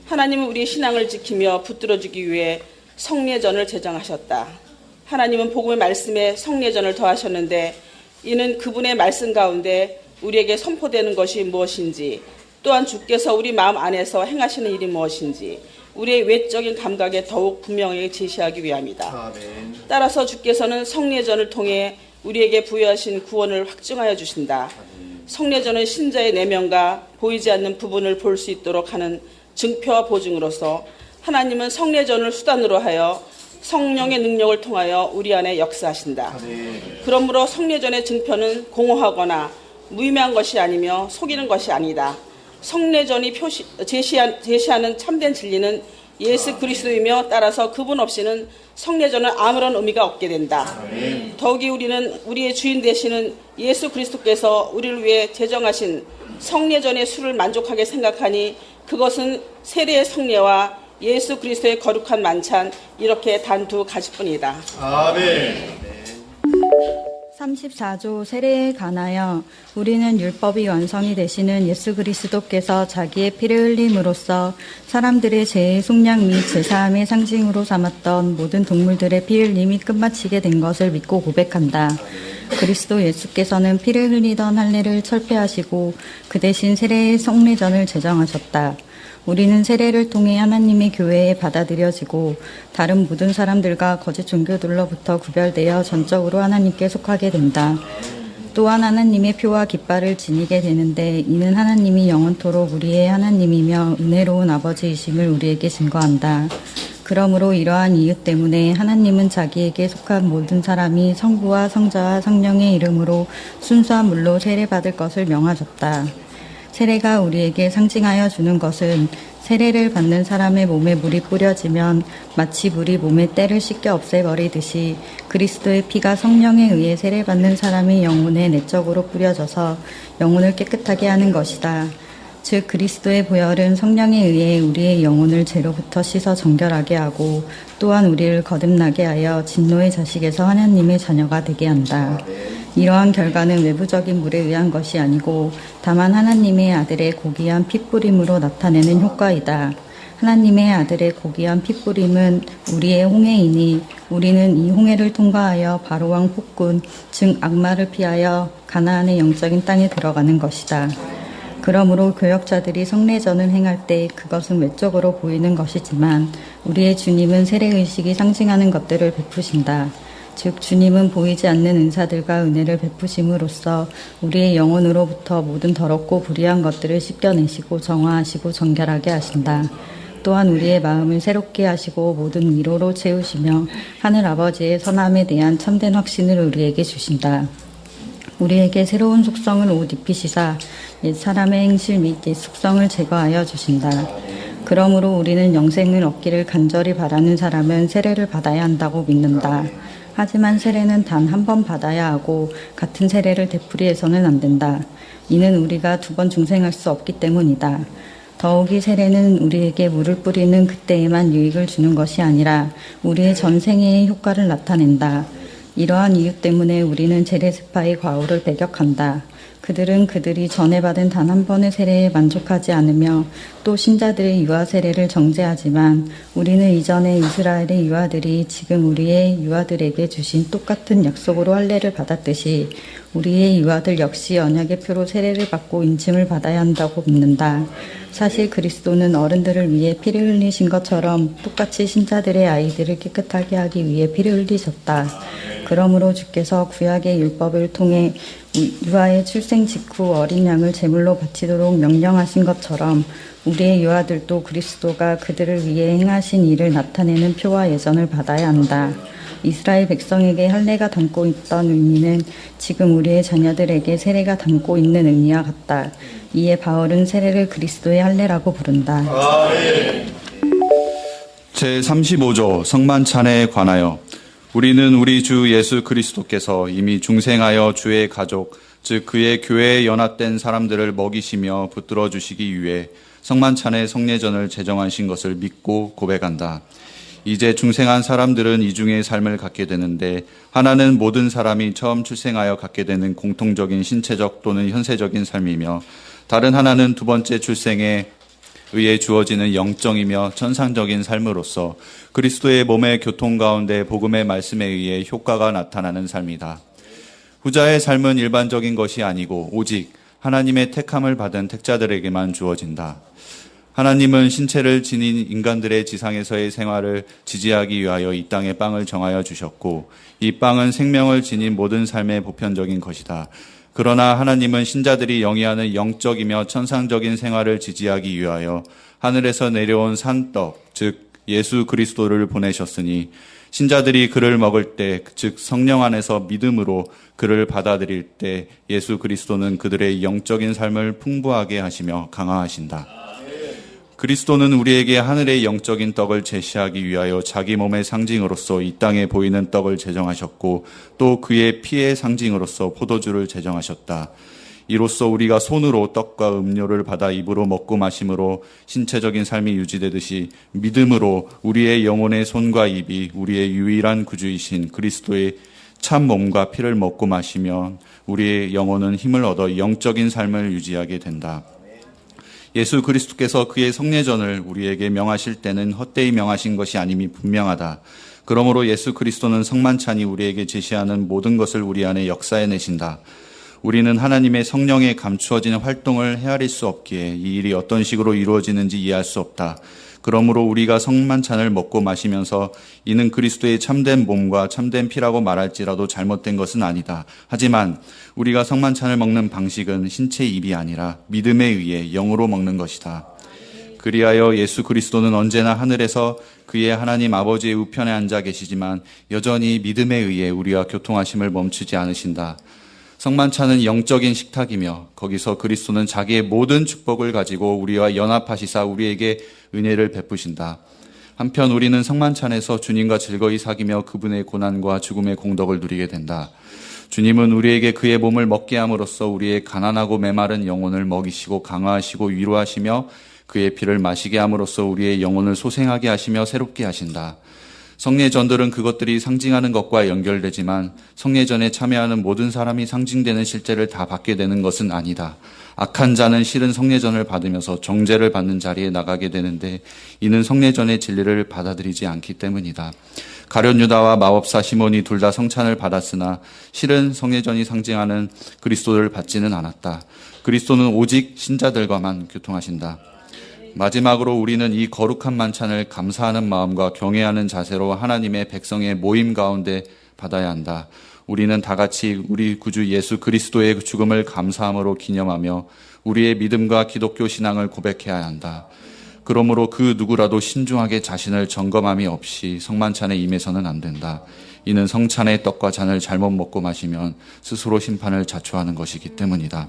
하나님은 우리의 신앙을 지키며 붙들어주기 위해 성례전을 제정하셨다. 하나님은 복음의 말씀에 성례전을 더하셨는데 이는 그분의 말씀 가운데 우리에게 선포되는 것이 무엇인지 또한 주께서 우리 마음 안에서 행하시는 일이 무엇인지 우리의 외적인 감각에 더욱 분명하게 제시하기 위함이다. 따라서 주께서는 성례전을 통해 우리에게 부여하신 구원을 확증하여 주신다. 성례전은 신자의 내면과 보이지 않는 부분을 볼 수 있도록 하는 증표와 보증으로서 하나님은 성례전을 수단으로 하여 성령의 능력을 통하여 우리 안에 역사하신다. 그러므로 성례전의 증표는 공허하거나 무의미한 것이 아니며 속이는 것이 아니다. 성례전이 제시하는 참된 진리는 예수 그리스도이며 따라서 그분 없이는 성례전은 아무런 의미가 없게 된다. 더욱이 우리는 우리의 주인 되시는 예수 그리스도께서 우리를 위해 제정하신 성례전의 수를 만족하게 생각하니 그것은 세례의 성례와 예수 그리스도의 거룩한 만찬 이렇게 단 두 가지뿐이다. 아멘. 34조 세례에 관하여 우리는 율법이 완성이 되시는 예수 그리스도께서 자기의 피를 흘림으로써 사람들의 죄의 속량 및 제사함의 상징으로 삼았던 모든 동물들의 피 흘림이 끝마치게 된 것을 믿고 고백한다. 그리스도 예수께서는 피를 흘리던 할례를 철폐하시고 그 대신 세례의 성례전을 제정하셨다. 우리는 세례를 통해 하나님의 교회에 받아들여지고 다른 모든 사람들과 거짓 종교들로부터 구별되어 전적으로 하나님께 속하게 된다. 또한 하나님의 표와 깃발을 지니게 되는데 이는 하나님이 영원토록 우리의 하나님이며 은혜로운 아버지이심을 우리에게 증거한다. 그러므로 이러한 이유 때문에 하나님은 자기에게 속한 모든 사람이 성부와 성자와 성령의 이름으로 순수한 물로 세례받을 것을 명하셨다. 세례가 우리에게 상징하여 주는 것은 세례를 받는 사람의 몸에 물이 뿌려지면 마치 물이 몸의 때를 씻겨 없애버리듯이 그리스도의 피가 성령에 의해 세례받는 사람의 영혼에 내적으로 뿌려져서 영혼을 깨끗하게 하는 것이다. 즉 그리스도의 보혈은 성령에 의해 우리의 영혼을 죄로부터 씻어 정결하게 하고 또한 우리를 거듭나게 하여 진노의 자식에서 하나님의 자녀가 되게 한다. 이러한 결과는 외부적인 물에 의한 것이 아니고 다만 하나님의 아들의 고귀한 핏부림으로 나타내는 효과이다. 하나님의 아들의 고귀한 핏부림은 우리의 홍해이니 우리는 이 홍해를 통과하여 바로왕 폭군 즉 악마를 피하여 가나안의 영적인 땅에 들어가는 것이다. 그러므로 교역자들이 성례전을 행할 때 그것은 외적으로 보이는 것이지만 우리의 주님은 세례의식이 상징하는 것들을 베푸신다. 즉 주님은 보이지 않는 은사들과 은혜를 베푸심으로써 우리의 영혼으로부터 모든 더럽고 불의한 것들을 씻겨내시고 정화하시고 정결하게 하신다. 또한 우리의 마음을 새롭게 하시고 모든 위로로 채우시며 하늘 아버지의 선함에 대한 참된 확신을 우리에게 주신다. 우리에게 새로운 속성을 옷 입히시사 옛 사람의 행실 및 옛 속성을 제거하여 주신다. 그러므로 우리는 영생을 얻기를 간절히 바라는 사람은 세례를 받아야 한다고 믿는다. 하지만 세례는 단 한 번 받아야 하고 같은 세례를 되풀이해서는 안 된다. 이는 우리가 두 번 중생할 수 없기 때문이다. 더욱이 세례는 우리에게 물을 뿌리는 그때에만 유익을 주는 것이 아니라 우리의 전생애의 효과를 나타낸다. 이러한 이유 때문에 우리는 제레스파의 과오를 배격한다. 그들은 그들이 전에 받은 단 한 번의 세례에 만족하지 않으며 또 신자들의 유아 세례를 정죄하지만 우리는 이전에 이스라엘의 유아들이 지금 우리의 유아들에게 주신 똑같은 약속으로 할례를 받았듯이 우리의 유아들 역시 언약의 표로 세례를 받고 인침을 받아야 한다고 믿는다. 사실 그리스도는 어른들을 위해 피를 흘리신 것처럼 똑같이 신자들의 아이들을 깨끗하게 하기 위해 피를 흘리셨다. 그러므로 주께서 구약의 율법을 통해 유아의 출생 직후 어린 양을 제물로 바치도록 명령하신 것처럼 우리의 유아들도 그리스도가 그들을 위해 행하신 일을 나타내는 표와 예전을 받아야 한다. 이스라엘 백성에게 할례가 담고 있던 의미는 지금 우리의 자녀들에게 세례가 담고 있는 의미와 같다. 이에 바울은 세례를 그리스도의 할례라고 부른다. 제35조 성만찬에 관하여 우리는 우리 주 예수 그리스도께서 이미 중생하여 주의 가족 즉 그의 교회에 연합된 사람들을 먹이시며 붙들어 주시기 위해 성만찬의 성례전을 제정하신 것을 믿고 고백한다. 이제 중생한 사람들은 이중의 삶을 갖게 되는데 하나는 모든 사람이 처음 출생하여 갖게 되는 공통적인 신체적 또는 현세적인 삶이며 다른 하나는 두 번째 출생에 의해 주어지는 영적이며 천상적인 삶으로서 그리스도의 몸의 교통 가운데 복음의 말씀에 의해 효과가 나타나는 삶이다. 후자의 삶은 일반적인 것이 아니고 오직 하나님의 택함을 받은 택자들에게만 주어진다. 하나님은 신체를 지닌 인간들의 지상에서의 생활을 지지하기 위하여 이 땅에 빵을 정하여 주셨고 이 빵은 생명을 지닌 모든 삶의 보편적인 것이다. 그러나 하나님은 신자들이 영위하는 영적이며 천상적인 생활을 지지하기 위하여 하늘에서 내려온 산떡, 즉 예수 그리스도를 보내셨으니 신자들이 그를 먹을 때, 즉 성령 안에서 믿음으로 그를 받아들일 때 예수 그리스도는 그들의 영적인 삶을 풍부하게 하시며 강화하신다. 그리스도는 우리에게 하늘의 영적인 떡을 제시하기 위하여 자기 몸의 상징으로서 이 땅에 보이는 떡을 제정하셨고 또 그의 피의 상징으로서 포도주를 제정하셨다. 이로써 우리가 손으로 떡과 음료를 받아 입으로 먹고 마심으로 신체적인 삶이 유지되듯이 믿음으로 우리의 영혼의 손과 입이 우리의 유일한 구주이신 그리스도의 참 몸과 피를 먹고 마시면 우리의 영혼은 힘을 얻어 영적인 삶을 유지하게 된다. 예수 그리스도께서 그의 성례전을 우리에게 명하실 때는 헛되이 명하신 것이 아님이 분명하다. 그러므로 예수 그리스도는 성만찬이 우리에게 제시하는 모든 것을 우리 안에 역사해 내신다. 우리는 하나님의 성령에 감추어지는 활동을 헤아릴 수 없기에 이 일이 어떤 식으로 이루어지는지 이해할 수 없다. 그러므로 우리가 성만찬을 먹고 마시면서 이는 그리스도의 참된 몸과 참된 피라고 말할지라도 잘못된 것은 아니다. 하지만 우리가 성만찬을 먹는 방식은 신체 입이 아니라 믿음에 의해 영으로 먹는 것이다. 그리하여 예수 그리스도는 언제나 하늘에서 그의 하나님 아버지의 우편에 앉아 계시지만 여전히 믿음에 의해 우리와 교통하심을 멈추지 않으신다. 성만찬은 영적인 식탁이며 거기서 그리스도는 자기의 모든 축복을 가지고 우리와 연합하시사 우리에게 은혜를 베푸신다. 한편 우리는 성만찬에서 주님과 즐거이 사귀며 그분의 고난과 죽음의 공덕을 누리게 된다. 주님은 우리에게 그의 몸을 먹게 함으로써 우리의 가난하고 메마른 영혼을 먹이시고 강화하시고 위로하시며 그의 피를 마시게 함으로써 우리의 영혼을 소생하게 하시며 새롭게 하신다. 성례전들은 그것들이 상징하는 것과 연결되지만 성례전에 참여하는 모든 사람이 상징되는 실제를 다 받게 되는 것은 아니다. 악한 자는 실은 성례전을 받으면서 정죄를 받는 자리에 나가게 되는데 이는 성례전의 진리를 받아들이지 않기 때문이다. 가룟 유다와 마법사 시몬이 둘 다 성찬을 받았으나 실은 성례전이 상징하는 그리스도를 받지는 않았다. 그리스도는 오직 신자들과만 교통하신다. 마지막으로 우리는 이 거룩한 만찬을 감사하는 마음과 경외하는 자세로 하나님의 백성의 모임 가운데 받아야 한다. 우리는 다 같이 우리 구주 예수 그리스도의 죽음을 감사함으로 기념하며 우리의 믿음과 기독교 신앙을 고백해야 한다. 그러므로 그 누구라도 신중하게 자신을 점검함이 없이 성만찬에 임해서는 안 된다. 이는 성찬의 떡과 잔을 잘못 먹고 마시면 스스로 심판을 자초하는 것이기 때문이다.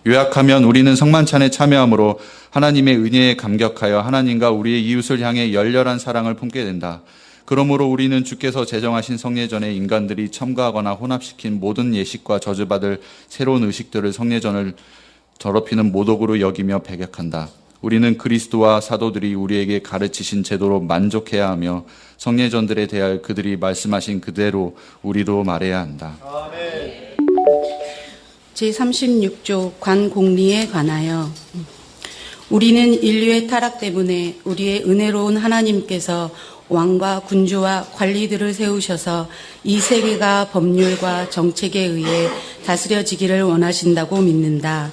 요약하면 우리는 성만찬에 참여함으로 하나님의 은혜에 감격하여 하나님과 우리의 이웃을 향해 열렬한 사랑을 품게 된다. 그러므로 우리는 주께서 제정하신 성례전에 인간들이 첨가하거나 혼합시킨 모든 예식과 저주받을 새로운 의식들을 성례전을 더럽히는 모독으로 여기며 배격한다. 우리는 그리스도와 사도들이 우리에게 가르치신 제도로 만족해야 하며 성례전들에 대하여 그들이 말씀하신 그대로 우리도 말해야 한다. 제36조 관공리에 관하여 우리는 인류의 타락 때문에 우리의 은혜로운 하나님께서 왕과 군주와 관리들을 세우셔서 이 세계가 법률과 정책에 의해 다스려지기를 원하신다고 믿는다.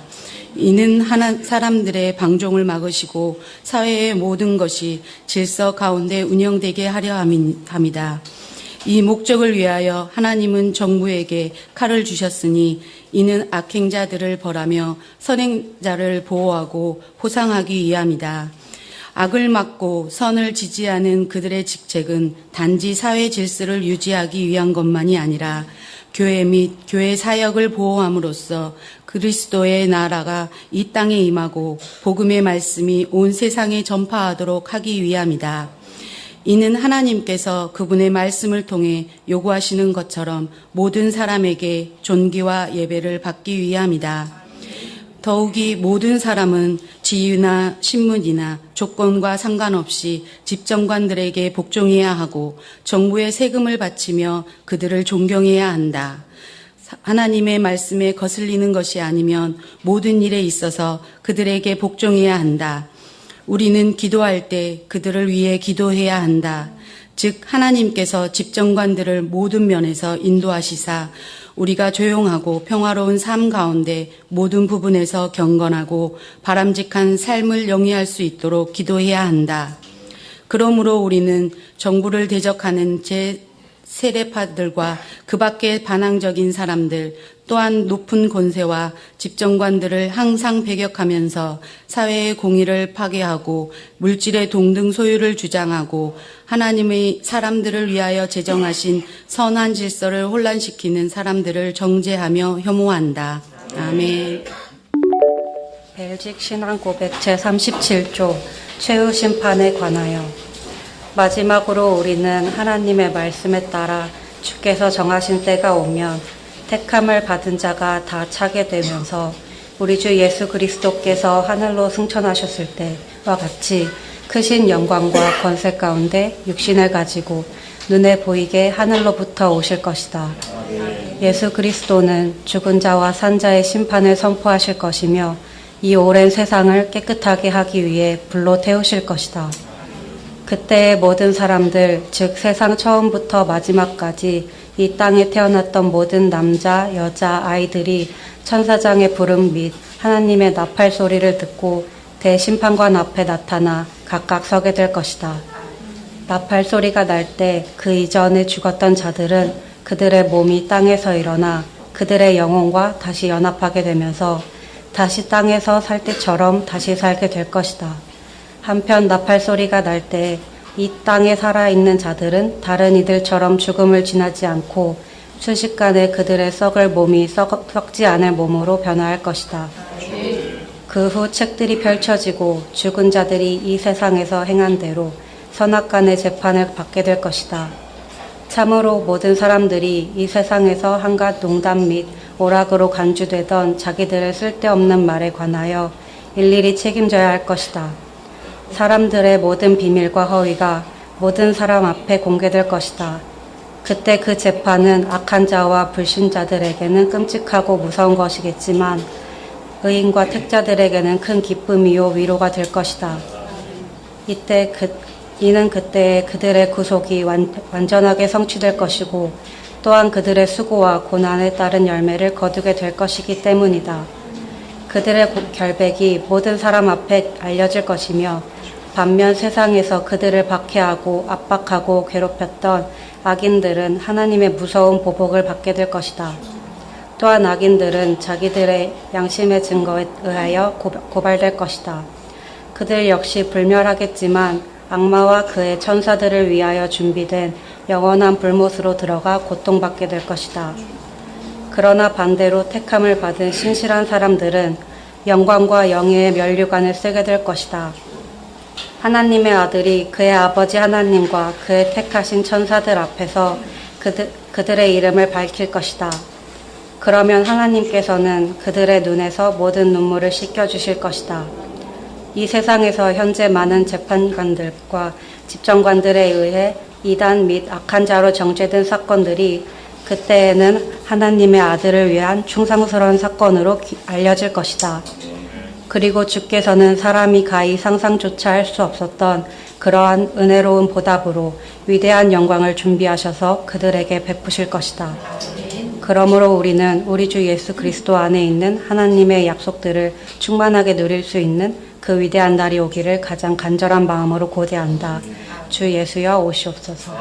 이는 사람들의 방종을 막으시고 사회의 모든 것이 질서 가운데 운영되게 하려 함이다. 이 목적을 위하여 하나님은 정부에게 칼을 주셨으니 이는 악행자들을 벌하며 선행자를 보호하고 보상하기 위함이다. 악을 막고 선을 지지하는 그들의 직책은 단지 사회 질서를 유지하기 위한 것만이 아니라 교회 및 교회 사역을 보호함으로써 그리스도의 나라가 이 땅에 임하고 복음의 말씀이 온 세상에 전파하도록 하기 위함이다. 이는 하나님께서 그분의 말씀을 통해 요구하시는 것처럼 모든 사람에게 존귀와 예배를 받기 위함이다. 더욱이 모든 사람은 지위나 신분이나 조건과 상관없이 집정관들에게 복종해야 하고 정부의 세금을 바치며 그들을 존경해야 한다. 하나님의 말씀에 거슬리는 것이 아니면 모든 일에 있어서 그들에게 복종해야 한다. 우리는 기도할 때 그들을 위해 기도해야 한다. 즉 하나님께서 집정관들을 모든 면에서 인도하시사 우리가 조용하고 평화로운 삶 가운데 모든 부분에서 경건하고 바람직한 삶을 영위할 수 있도록 기도해야 한다. 그러므로 우리는 정부를 대적하는 세례파들과 그 밖의 반항적인 사람들 또한 높은 권세와 집정관들을 항상 배격하면서 사회의 공의를 파괴하고 물질의 동등 소유를 주장하고 하나님의 사람들을 위하여 제정하신 선한 질서를 혼란시키는 사람들을 정죄하며 혐오한다. 아멘. 벨직 신앙 고백 제37조 최후 심판에 관하여 마지막으로 우리는 하나님의 말씀에 따라 주께서 정하신 때가 오면 택함을 받은 자가 다 차게 되면서 우리 주 예수 그리스도께서 하늘로 승천하셨을 때와 같이 크신 영광과 권세 가운데 육신을 가지고 눈에 보이게 하늘로부터 오실 것이다. 예수 그리스도는 죽은 자와 산 자의 심판을 선포하실 것이며 이 오랜 세상을 깨끗하게 하기 위해 불로 태우실 것이다. 그때의 모든 사람들, 즉 세상 처음부터 마지막까지 이 땅에 태어났던 모든 남자, 여자, 아이들이 천사장의 부름 및 하나님의 나팔 소리를 듣고 대심판관 앞에 나타나 각각 서게 될 것이다. 나팔 소리가 날 때 그 이전에 죽었던 자들은 그들의 몸이 땅에서 일어나 그들의 영혼과 다시 연합하게 되면서 다시 땅에서 살 때처럼 다시 살게 될 것이다. 한편 나팔 소리가 날 때 이 땅에 살아있는 자들은 다른 이들처럼 죽음을 지나지 않고 순식간에 그들의 썩을 몸이 썩지 않을 몸으로 변화할 것이다. 그 후 책들이 펼쳐지고 죽은 자들이 이 세상에서 행한 대로 선악간의 재판을 받게 될 것이다. 참으로 모든 사람들이 이 세상에서 한갓 농담 및 오락으로 간주되던 자기들의 쓸데없는 말에 관하여 일일이 책임져야 할 것이다. 사람들의 모든 비밀과 허위가 모든 사람 앞에 공개될 것이다. 그때 그 재판은 악한 자와 불신자들에게는 끔찍하고 무서운 것이겠지만 의인과 택자들에게는 큰 기쁨이요 위로가 될 것이다. 이는 그때 그들의 구속이 완전하게 성취될 것이고 또한 그들의 수고와 고난에 따른 열매를 거두게 될 것이기 때문이다. 그들의 결백이 모든 사람 앞에 알려질 것이며 반면 세상에서 그들을 박해하고 압박하고 괴롭혔던 악인들은 하나님의 무서운 보복을 받게 될 것이다. 또한 악인들은 자기들의 양심의 증거에 의하여 고발될 것이다. 그들 역시 불멸하겠지만 악마와 그의 천사들을 위하여 준비된 영원한 불못으로 들어가 고통받게 될 것이다. 그러나 반대로 택함을 받은 신실한 사람들은 영광과 영예의 면류관을 쓰게 될 것이다. 하나님의 아들이 그의 아버지 하나님과 그의 택하신 천사들 앞에서 그들의 이름을 밝힐 것이다. 그러면 하나님께서는 그들의 눈에서 모든 눈물을 씻겨주실 것이다. 이 세상에서 현재 많은 재판관들과 집정관들에 의해 이단 및 악한 자로 정죄된 사건들이 그때에는 하나님의 아들을 위한 충성스러운 사건으로 알려질 것이다. 그리고 주께서는 사람이 가히 상상조차 할 수 없었던 그러한 은혜로운 보답으로 위대한 영광을 준비하셔서 그들에게 베푸실 것이다. 그러므로 우리는 우리 주 예수 그리스도 안에 있는 하나님의 약속들을 충만하게 누릴 수 있는 그 위대한 날이 오기를 가장 간절한 마음으로 고대한다. 주 예수여 오시옵소서.